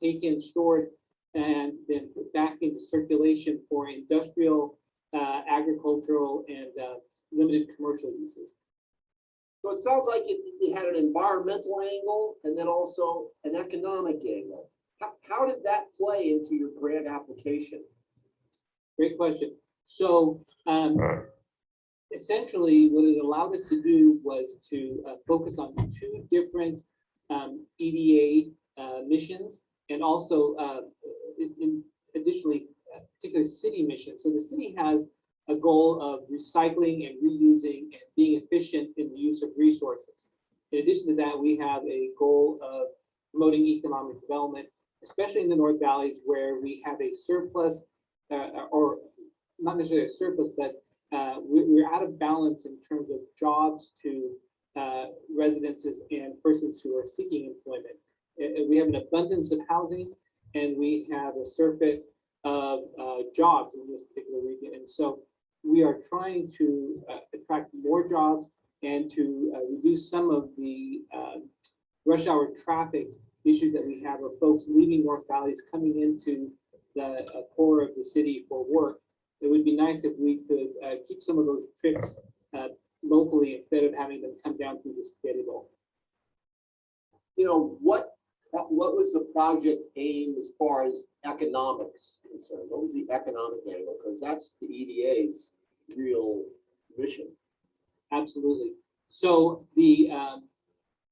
taken, stored and then put back into circulation for industrial, agricultural, and limited commercial uses. So it sounds like it had an environmental angle and then also an economic angle. How did that play into your grant application? Great question. So essentially, what it allowed us to do was to focus on two different EDA missions, and also additionally, particular city missions. So the city has a goal of recycling and reusing and being efficient in the use of resources. In addition to that, we have a goal of promoting economic development, especially in the North Valleys where we have a surplus, or not necessarily a surplus, but we're out of balance in terms of jobs to residences and persons who are seeking employment. We have an abundance of housing, and we have a surfeit of jobs in this particular region. And so we are trying to attract more jobs and to reduce some of the rush hour traffic issues that we have of folks leaving North Valleys coming into the core of the city for work. It would be nice if we could keep some of those trips locally instead of having them come down through the spaghetti bowl. You know, what was the project aim as far as economics concerned? What was the economic angle? Because that's the EDA's real mission. Absolutely. So the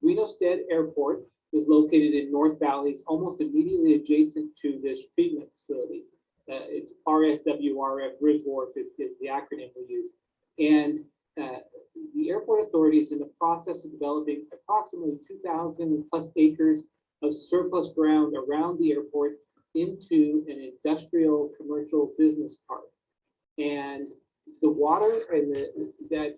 Reno Stead Airport is located in North Valleys, almost immediately adjacent to this treatment facility. It's RSWRF, Ridge Wharf is the acronym we use. And the airport authority is in the process of developing approximately 2,000 plus acres of surplus ground around the airport into an industrial commercial business park. And the water and that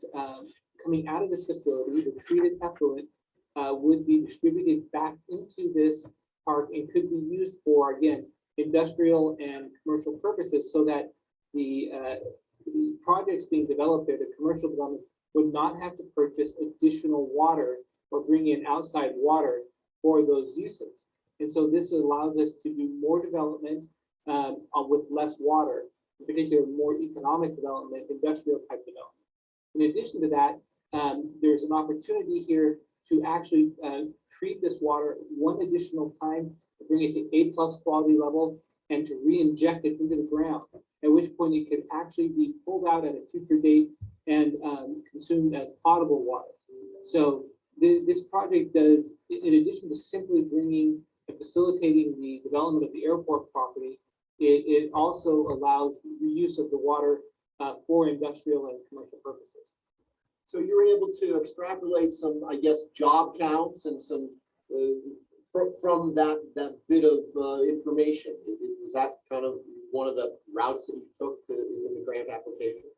coming out of this facility, the treated effluent, would be distributed back into this park and could be used for, again, industrial and commercial purposes, so that the projects being developed there, the commercial development, would not have to purchase additional water or bring in outside water for those uses. And so this allows us to do more development with less water, in particular more economic development, industrial type development. In addition to that, there's an opportunity here to actually treat this water one additional time, to bring it to A+ quality level, and to re-inject it into the ground, at which point it can actually be pulled out at a future date and consumed as potable water. So this project does, in addition to simply bringing and facilitating the development of the airport property, it also allows the use of the water for industrial and commercial purposes. So you were able to extrapolate some, I guess, job counts and some from that bit of information. Was that kind of one of the routes that you took in the grant application?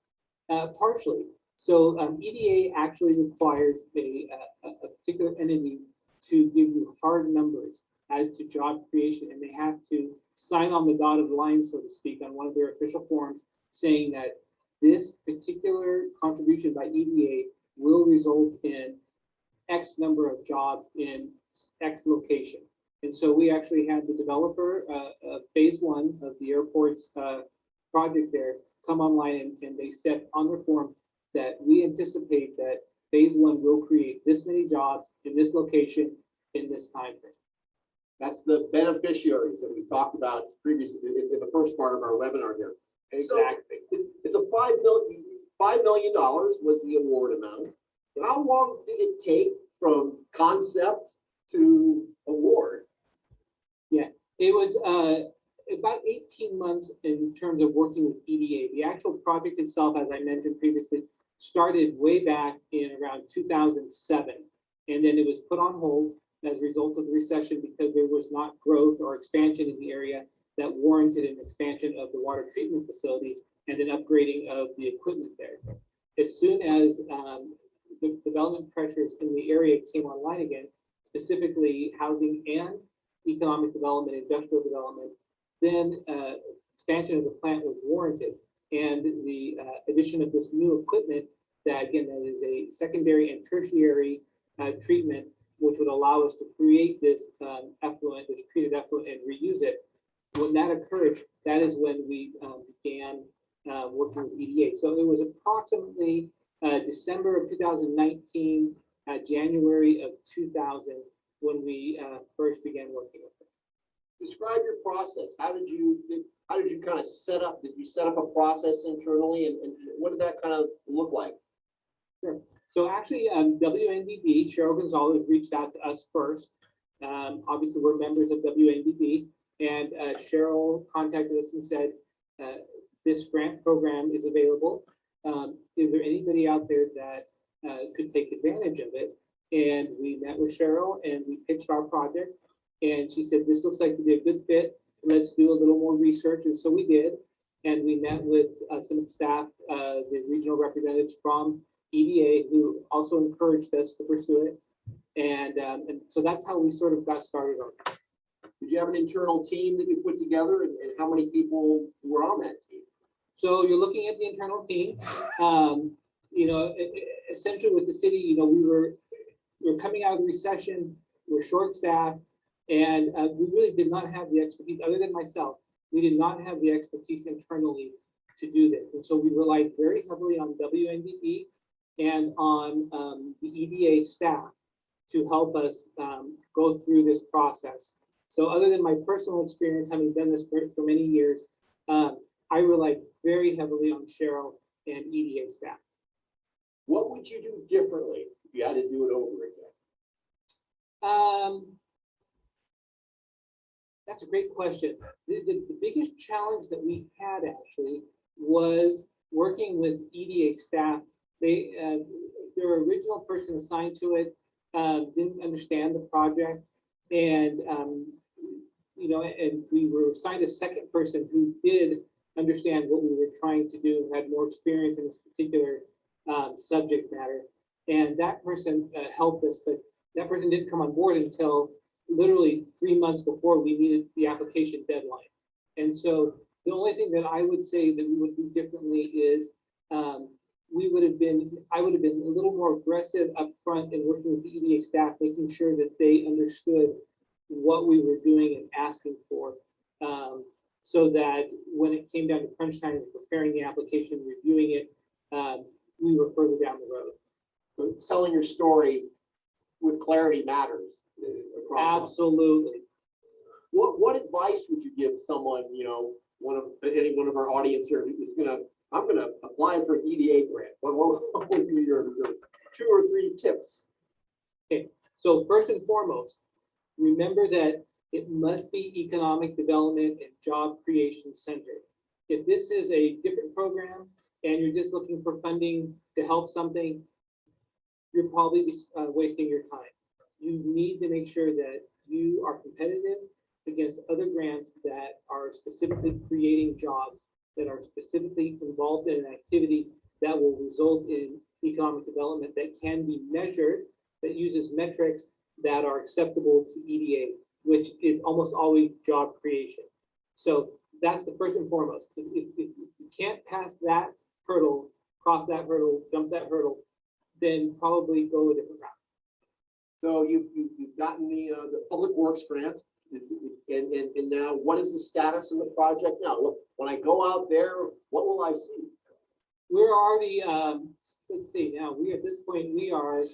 Partially. So EDA actually requires a particular entity to give you hard numbers as to job creation, and they have to sign on the dotted line, so to speak, on one of their official forms, saying that this particular contribution by EDA will result in X number of jobs in X location. And so we actually had the developer phase one of the airport's project there come online, and they said on their form that we anticipate that phase one will create this many jobs in this location in this time frame. That's the beneficiaries that we talked about previously in the first part of our webinar here. Exactly. So it's a $5 million was the award amount. How long did it take from concept to award? Yeah, it was about 18 months in terms of working with EDA. The actual project itself, as I mentioned previously, started way back in around 2007, and then it was put on hold as a result of the recession because there was not growth or expansion in the area that warranted an expansion of the water treatment facility and an upgrading of the equipment there. As soon as the development pressures in the area came online again, specifically housing and economic development, industrial development, then expansion of the plant was warranted. And the addition of this new equipment that, again, that is a secondary and tertiary treatment, which would allow us to create this effluent, this treated effluent, and reuse it, when that occurred, that is when we began working with EDA. So it was approximately December of 2019, January of 2000, when we first began working with them. Describe your process. How did you kind of set up? Did you set up a process internally, and what did that kind of look like? Sure. So actually, WNDD, Cheryl Gonzalez reached out to us first. Obviously, we're members of WNDD, and Cheryl contacted us and said, this grant program is available. Is there anybody out there that could take advantage of it? And we met with Cheryl and we pitched our project. And she said, this looks like to be a good fit. Let's do a little more research. And so we did. And we met with some of the staff, the regional representatives from EDA, who also encouraged us to pursue it. And so that's how we sort of got started on it. Did you have an internal team that you put together, and how many people were on that team? So you're looking at the internal team. Essentially with the city, we were coming out of the recession, we're short-staffed, and we really did not have the expertise, other than myself, we did not have the expertise internally to do this. And so we relied very heavily on WNDD and on the EDA staff to help us go through this process. So other than my personal experience, having done this for many years, I relied very heavily on Cheryl and EDA staff. What would you do differently if you had to do it over again? That's a great question. The biggest challenge that we had actually was working with EDA staff. Their original person assigned to it didn't understand the project, and and we were assigned a second person who did understand what we were trying to do, had more experience in this particular subject matter, and that person helped us. But that person didn't come on board until literally 3 months before we needed the application deadline. And so the only thing that I would say that we would do differently is I would have been a little more aggressive up front in working with the EDA staff, making sure that they understood what we were doing and asking for, so that when it came down to crunch time and preparing the application, reviewing it, we were further down the road. So telling your story with clarity matters. Absolutely. What advice would you give someone, any one of our audience here who's I'm gonna apply for an EDA grant? What would be your 2 or 3 tips? Okay, so first and foremost, remember that it must be economic development and job creation centered. If this is a different program and you're just looking for funding to help something, you're probably wasting your time. You need to make sure that you are competitive against other grants that are specifically creating jobs, that are specifically involved in an activity that will result in economic development that can be measured, that uses metrics that are acceptable to EDA, which is almost always job creation. So that's the first and foremost. If you can't pass that hurdle, cross that hurdle, jump that hurdle, then probably go a different route. So you've gotten the public works grant, and now what is the status of the project now? Look, when I go out there, what will I see? We're already, let's see, now at this point, we are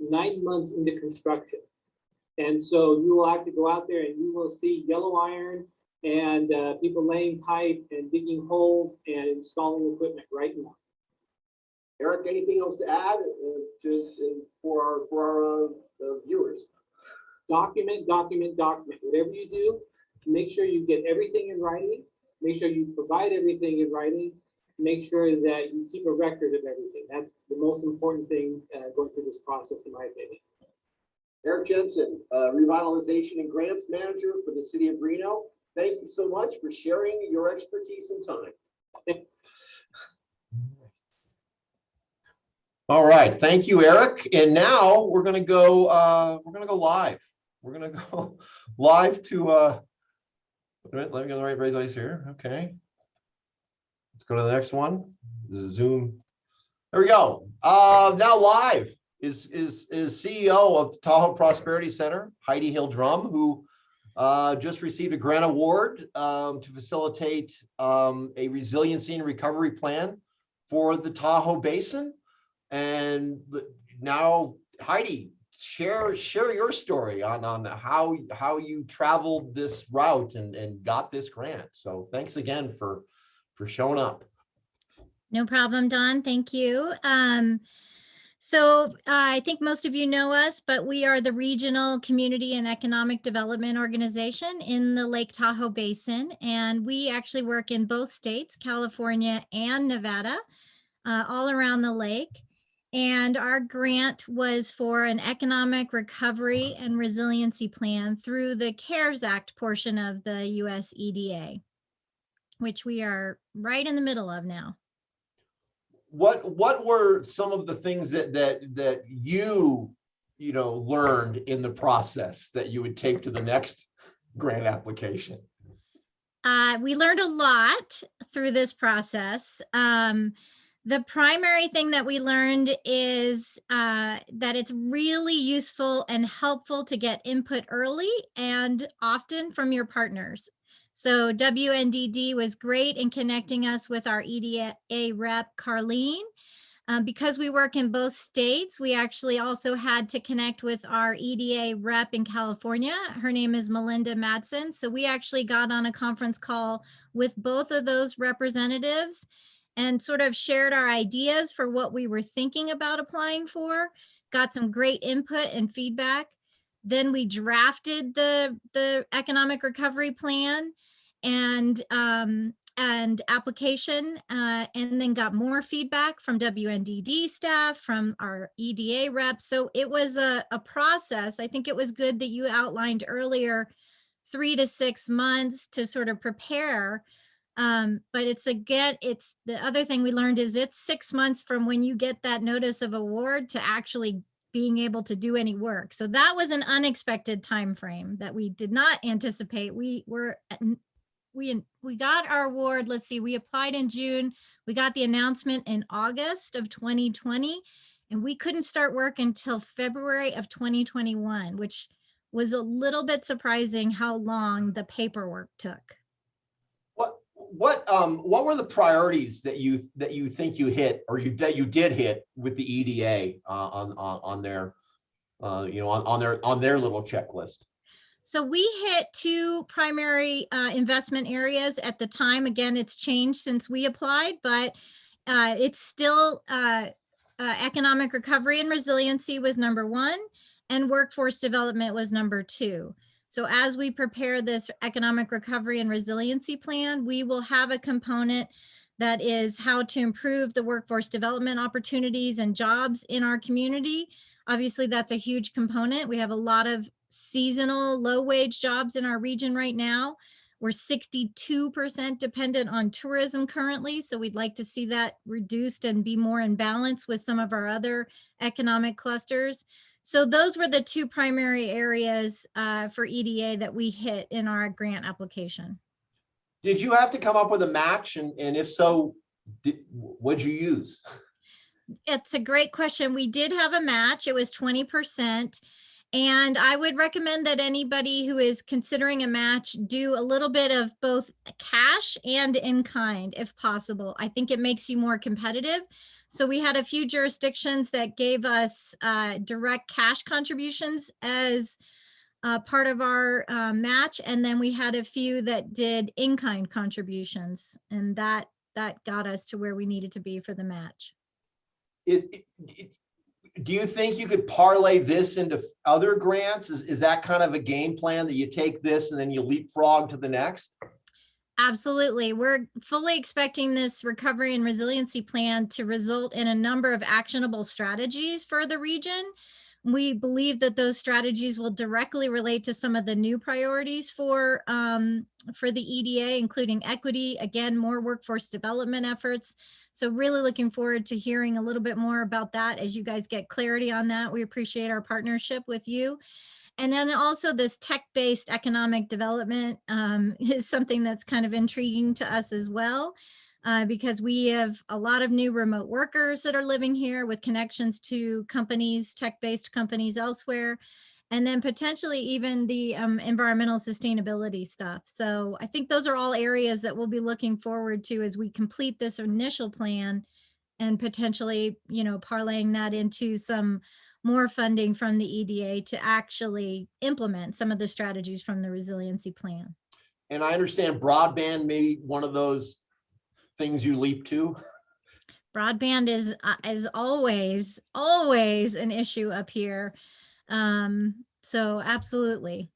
9 months into construction. And so you will have to go out there and you will see yellow iron and people laying pipe and digging holes and installing equipment right now. Eric, anything else to add for our viewers? Document. Whatever you do, make sure you get everything in writing. Make sure you provide everything in writing. Make sure that you keep a record of everything. That's the most important thing going through this process, in my opinion. Eric Jensen, Revitalization and Grants Manager for the City of Reno. Thank you so much for sharing your expertise and time. All right, thank you, Eric. And now we're gonna go live. We're gonna go live to let me get the right place here. Okay. Let's go to the next one. Zoom. There we go. Now live is CEO of the Tahoe Prosperity Center, Heidi Hill Drum, who just received a grant award to facilitate a resiliency and recovery plan for the Tahoe Basin. And now, Heidi, share your story on how you traveled this route and got this grant. So thanks again for showing up. No problem, Don. Thank you. So I think most of you know us, but we are the Regional Community and Economic Development Organization in the Lake Tahoe Basin. And we actually work in both states, California and Nevada, all around the lake. And our grant was for an economic recovery and resiliency plan through the CARES Act portion of the US EDA, which we are right in the middle of now. What were some of the things that you learned in the process that you would take to the next grant application? We learned a lot through this process. The primary thing that we learned is that it's really useful and helpful to get input early and often from your partners. So WNDD was great in connecting us with our EDA rep, Carlene. Because we work in both states, we actually also had to connect with our EDA rep in California. Her name is Melinda Madsen. So we actually got on a conference call with both of those representatives and sort of shared our ideas for what we were thinking about applying for, got some great input and feedback. Then we drafted the economic recovery plan and application, and then got more feedback from WNDD staff, from our EDA reps. So it was a process. I think it was good that you outlined earlier 3 to 6 months to sort of prepare. But it's the other thing we learned is it's 6 months from when you get that notice of award to actually being able to do any work. So that was an unexpected time frame that we did not anticipate. We got our award. Let's see, we applied in June. We got the announcement in August of 2020, and we couldn't start work until February of 2021, which was a little bit surprising how long the paperwork took. What were the priorities that you think you hit, or that you did hit with the EDA on their on their little checklist? So we hit 2 primary investment areas at the time. Again, it's changed since we applied, but it's still economic recovery and resiliency was number 1, and workforce development was number 2. So as we prepare this economic recovery and resiliency plan, we will have a component that is how to improve the workforce development opportunities and jobs in our community. Obviously, that's a huge component. We have a lot of seasonal low-wage jobs in our region right now. We're 62% dependent on tourism currently, so we'd like to see that reduced and be more in balance with some of our other economic clusters. So those were the 2 primary areas for EDA that we hit in our grant application. Did you have to come up with a match? And if so, what'd you use? It's a great question. We did have a match. It was 20%. And I would recommend that anybody who is considering a match do a little bit of both cash and in kind, if possible. I think it makes you more competitive. So we had a few jurisdictions that gave us direct cash contributions as part of our match. And then we had a few that did in-kind contributions. And that got us to where we needed to be for the match. Do you think you could parlay this into other grants? Is that kind of a game plan that you take this and then you leapfrog to the next? Absolutely. We're fully expecting this recovery and resiliency plan to result in a number of actionable strategies for the region. We believe that those strategies will directly relate to some of the new priorities for the EDA, including equity, again, more workforce development efforts. So really looking forward to hearing a little bit more about that as you guys get clarity on that. We appreciate our partnership with you. And then also this tech-based economic development is something that's kind of intriguing to us as well, because we have a lot of new remote workers that are living here with connections to companies, tech-based companies elsewhere. and then potentially even the environmental sustainability stuff. So I think those are all areas that we'll be looking forward to as we complete this initial plan and potentially, parlaying that into some more funding from the EDA to actually implement some of the strategies from the resiliency plan. And I understand broadband may be one of those things you leap to. Broadband is always an issue up here. So absolutely.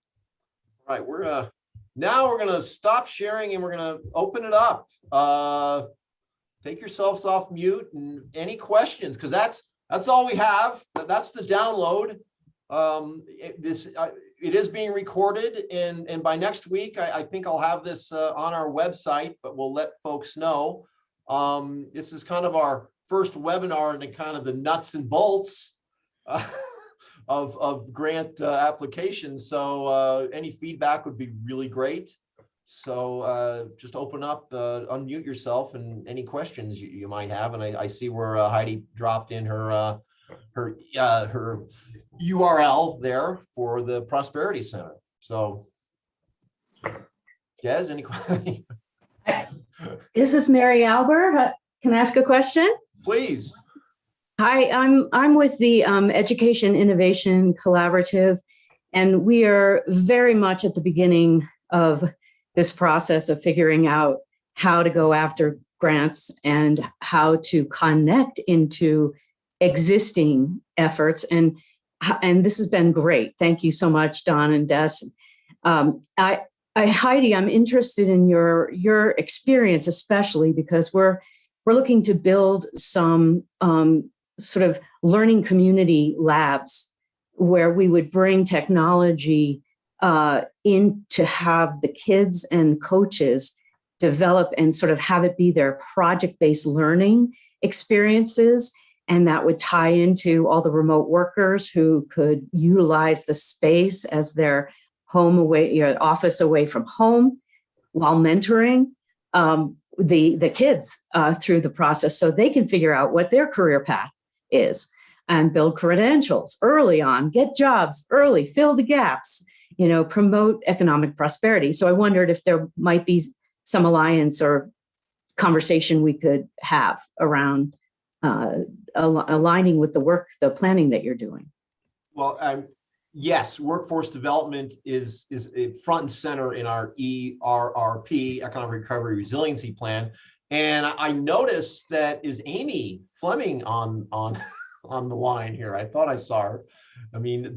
All right, now we're gonna stop sharing and we're gonna open it up. Take yourselves off mute and any questions, because that's all we have. That's the download. It is being recorded, and by next week, I think I'll have this on our website, but we'll let folks know. This is kind of our first webinar into kind of the nuts and bolts of grant applications. So any feedback would be really great. So just open up, unmute yourself, and any questions you might have. And I see where Heidi dropped in her URL there for the Prosperity Center. So, Des, any questions? This is Mary Albert. Can I ask a question? Please. Hi, I'm with the Education Innovation Collaborative, and we are very much at the beginning of this process of figuring out how to go after grants and how to connect into existing efforts. And this has been great. Thank you so much, Don and Des. Heidi, I'm interested in your experience, especially because we're looking to build some sort of learning community labs where we would bring technology in to have the kids and coaches develop and sort of have it be their project-based learning experiences. And that would tie into all the remote workers who could utilize the space as their home away, office away from home, while mentoring the kids through the process so they can figure out what their career path is and build credentials early on, get jobs early, fill the gaps, promote economic prosperity. So I wondered if there might be some alliance or conversation we could have around aligning with the planning that you're doing. Well, yes, workforce development is front and center in our ERRP, Economic Recovery Resiliency Plan. And I noticed that is Amy Fleming on the line here. I thought I saw her. I mean,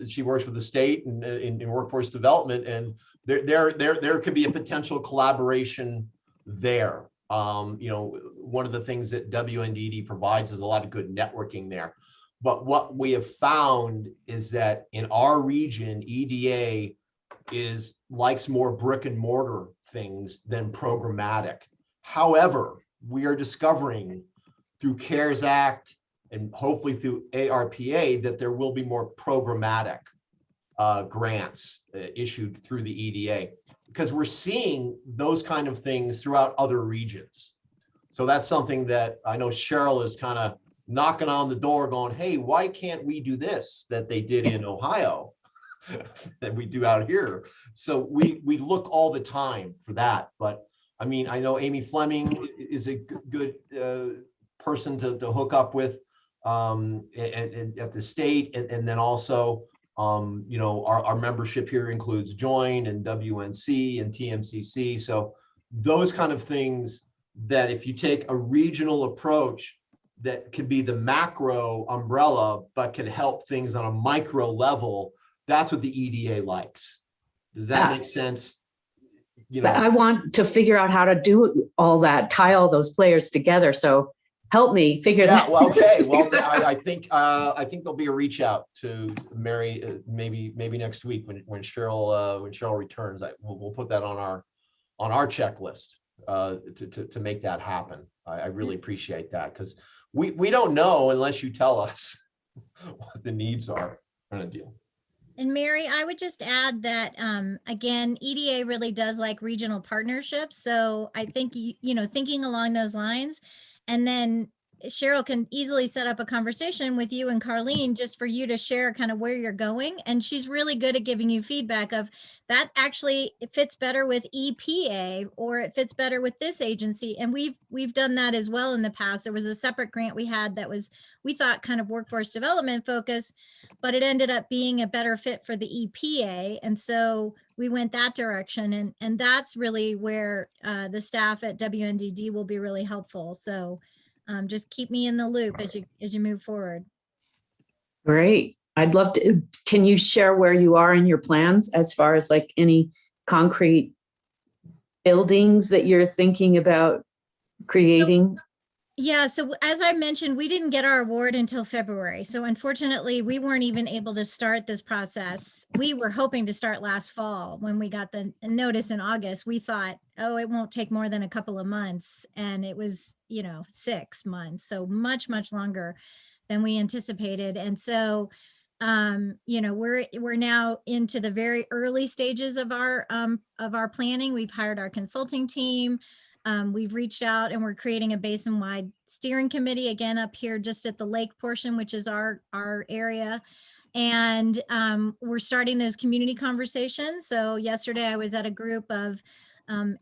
she works with the state and in workforce development, and there could be a potential collaboration there. One of the things that WNDD provides is a lot of good networking there. But what we have found is that in our region, EDA likes more brick and mortar things than programmatic. However, we are discovering through CARES Act and hopefully through ARPA that there will be more programmatic grants issued through the EDA, because we're seeing those kind of things throughout other regions. So that's something that I know Cheryl is kind of knocking on the door going, hey, why can't we do this that they did in Ohio that we do out here? So we look all the time for that. But I mean, I know Amy Fleming is a good person to hook up with at the state, and then also our membership here includes Join and WNC and TMCC. So those kind of things that if you take a regional approach that could be the macro umbrella, but can help things on a micro level, that's what the EDA likes. Does that make sense? I want to figure out how to do all that, tie all those players together. So help me figure that out. Well, okay. Well, I think there'll be a reach out to Mary maybe next week when Cheryl returns. We'll put that on our checklist to make that happen. I really appreciate that, because we don't know unless you tell us what the needs are kind of deal. And Mary, I would just add that, again, EDA really does like regional partnerships. So I think, thinking along those lines, and then Cheryl can easily set up a conversation with you and Carlene just for you to share kind of where you're going. And she's really good at giving you feedback of that actually it fits better with EPA or it fits better with this agency. And we've done that as well in the past. There was a separate grant we had that was, we thought kind of workforce development focus, but it ended up being a better fit for the EPA. And so we went that direction. And that's really where the staff at WNDD will be really helpful. So just keep me in the loop as you move forward. Great. I'd love to. Can you share where you are in your plans as far as like any concrete buildings that you're thinking about creating? Yeah, so as I mentioned, we didn't get our award until February. So unfortunately, we weren't even able to start this process. We were hoping to start last fall when we got the notice in August. We thought, oh, it won't take more than a couple of months. And it was, 6 months. So much, much longer than we anticipated. And so, we're now into the very early stages of our planning. We've hired our consulting team. We've reached out and we're creating a basin-wide steering committee again up here just at the lake portion, which is our area. And we're starting those community conversations. So yesterday I was at a group of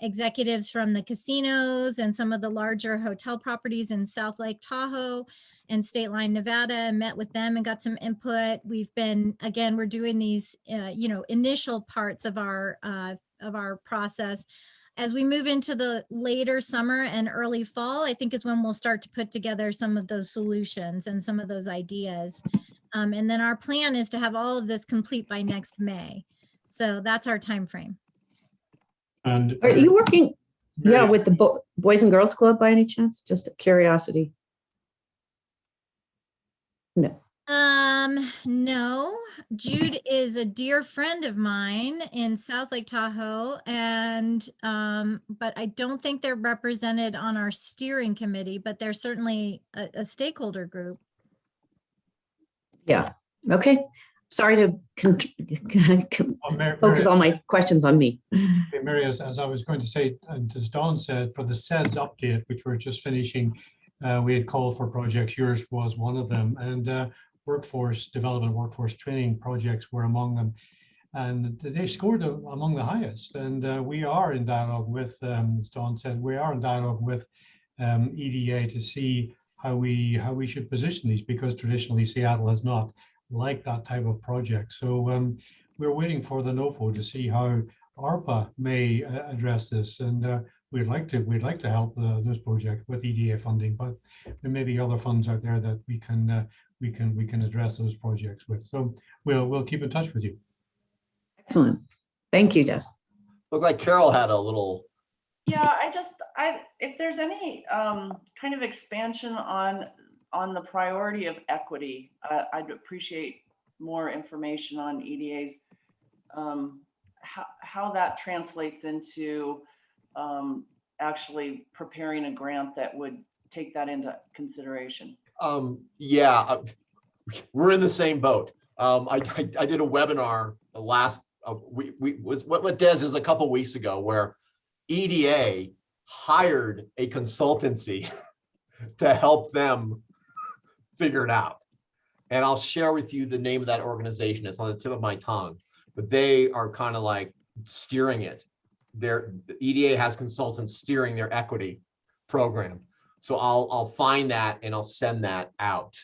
executives from the casinos and some of the larger hotel properties in South Lake Tahoe and State Line, Nevada, and met with them and got some input. We've been, again, we're doing these, initial parts of our process. As we move into the later summer and early fall, I think is when we'll start to put together some of those solutions and some of those ideas. And then our plan is to have all of this complete by next May. So that's our time frame. And Are you working, Mary, with the Boys and Girls Club by any chance? Just a curiosity. No. No, Jude is a dear friend of mine in South Lake Tahoe, and but I don't think they're represented on our steering committee, but they're certainly a stakeholder group. Yeah. Okay. Sorry to focus all my questions on me. Mary, as I was going to say, and as Dawn said, for the SEDS update, which we're just finishing, we had called for projects. Yours was one of them, and workforce development, workforce training projects were among them, and they scored among the highest. And we are in dialogue with, as Dawn said, we are in dialogue with EDA to see how we should position these, because traditionally Seattle has not liked that type of project. So we're waiting for the NOFO to see how ARPA may address this, and we'd like to help those projects with EDA funding, but there may be other funds out there that we can address those projects with. So we'll keep in touch with you. Excellent. Thank you, Des. Looked like Carol had a little. Yeah, if there's any kind of expansion on the priority of equity, I'd appreciate more information on EDA's, how that translates into actually preparing a grant that would take that into consideration. Yeah, we're in the same boat. I did a webinar last what Des is a couple weeks ago, where EDA hired a consultancy to help them figure it out. And I'll share with you the name of that organization. It's on the tip of my tongue, but they are kind of like steering it. The EDA has consultants steering their equity program. So I'll find that and I'll send that out.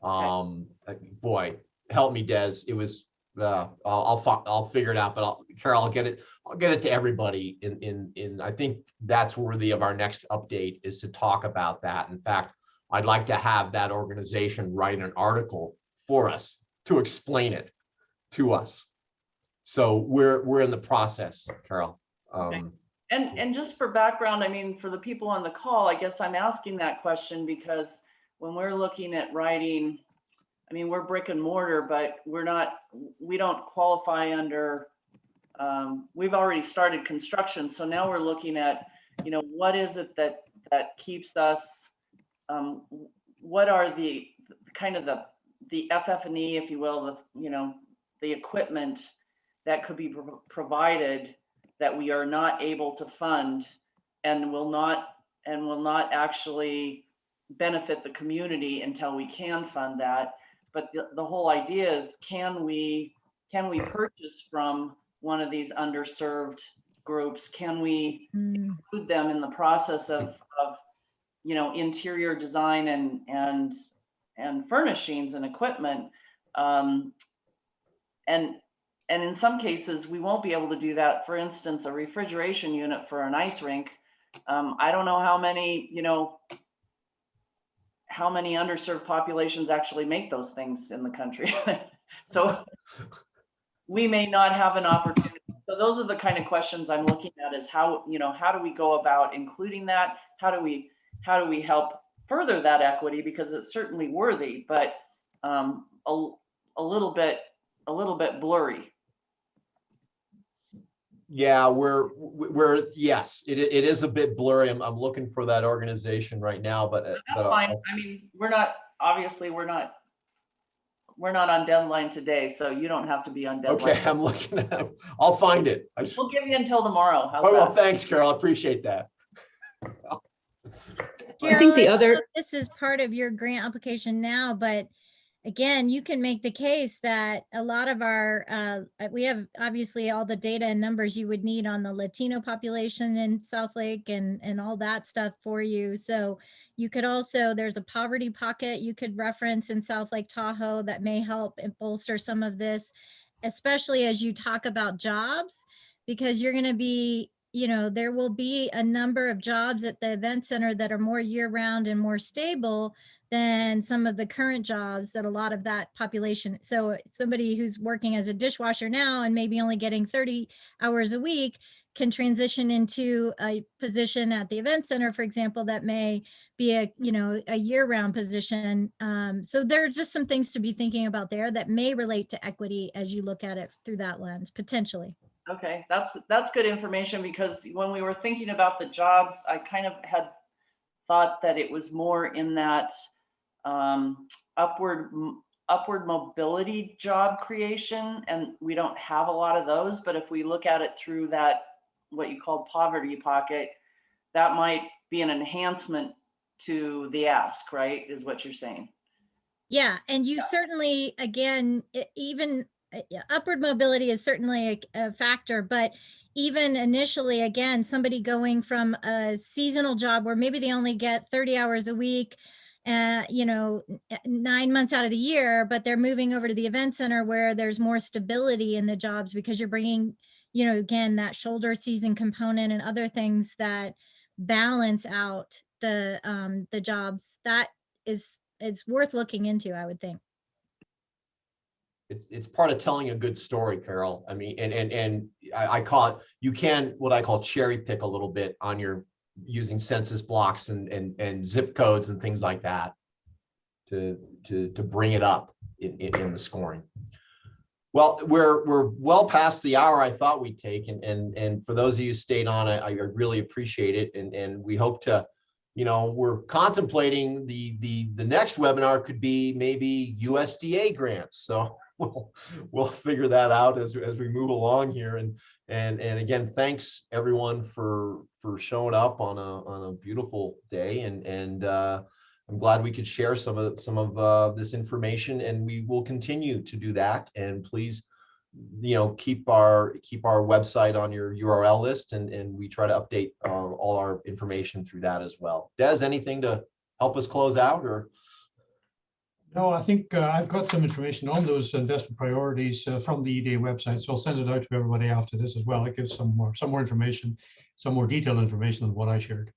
Boy, help me, Des. It was I'll figure it out, but Carol, I'll get it to everybody in I think that's worthy of our next update, is to talk about that. In fact, I'd like to have that organization write an article for us to explain it to us. So we're in the process, Carol. Okay. And just for background, I mean, for the people on the call, I guess I'm asking that question because when we're looking at writing, I mean, we're brick and mortar, but we don't qualify under, we've already started construction. So now we're looking at, what is it that keeps us, what are the kind of the FF&E, if you will, the equipment that could be provided that we are not able to fund and will not actually benefit the community until we can fund that. But the whole idea is, can we purchase from one of these underserved groups? Can we include them in the process of you know, interior design and furnishings and equipment? And in some cases, we won't be able to do that. For instance, a refrigeration unit for an ice rink. I don't know how many, you know, how many underserved populations actually make those things in the country. So we may not have an opportunity. So those are the kind of questions I'm looking at, is how, you know, how do we go about including that? How do we help further that equity? Because it's certainly worthy, but a little bit blurry. Yeah, we're yes, it is a bit blurry. I'm looking for that organization right now, but That's fine. I mean, we're not on deadline today, so you don't have to be on deadline. okay, I'm looking at, I'll find it. We'll give you until tomorrow. How's Oh, well, that? thanks, Carol. I appreciate that. I think the Carol, other, this is part of your grant application now, but again, you can make the case that a lot of our, we have obviously all the data and numbers you would need on the Latino population in South Lake and all that stuff for you. So you could also, there's a poverty pocket you could reference in South Lake Tahoe that may help and bolster some of this, especially as you talk about jobs, because you're going to be, you know, there will be a number of jobs at the event center that are more year round and more stable than some of the current jobs that a lot of that population. So somebody who's working as a dishwasher now and maybe only getting 30 hours a week can transition into a position at the event center, for example, that may be a, you know, a year-round position. So there are just some things to be thinking about there that may relate to equity as you look at it through that lens, potentially. Okay, that's good information, because when we were thinking about the jobs, I kind of had thought that it was more in that upward mobility job creation, and we don't have a lot of those. But if we look at it through that, what you call poverty pocket, that might be an enhancement to the ask, right? Is what you're saying. Yeah, and you certainly, again, even upward mobility is certainly a factor, but even initially, again, somebody going from a seasonal job where maybe they only get 30 hours a week, you know, 9 months out of the year, but they're moving over to the event center where there's more stability in the jobs because you're bringing, you know, again, that shoulder season component and other things that balance out the jobs. That is, it's worth looking into, I would think. It's part of telling a good story, Carol. I mean, and I call it, you can, what I call cherry pick a little bit on your, using census blocks and zip codes and things like that to bring it up in the scoring. Well, we're well past the hour I thought we'd take, and for those of you who stayed on, I really appreciate it, and we hope to, you know, we're contemplating the next webinar could be maybe USDA grants. So we'll figure that out as we move along here. And again, thanks everyone for showing up on a beautiful day. And I'm glad we could share some of this information, and we will continue to do that. And please, you know, keep our website on your URL list, and we try to update all our information through that as well. Des, anything to help us close out? Or No, I think I've got some information on those investment priorities from the EDA website, so I'll send it out to everybody after this as well. It gives some more information, some more detailed information than what I shared.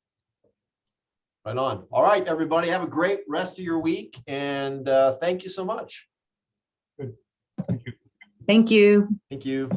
right on. All right, everybody, have a great rest of your week, and thank you so much. Good. Thank you. thank you. Thank you.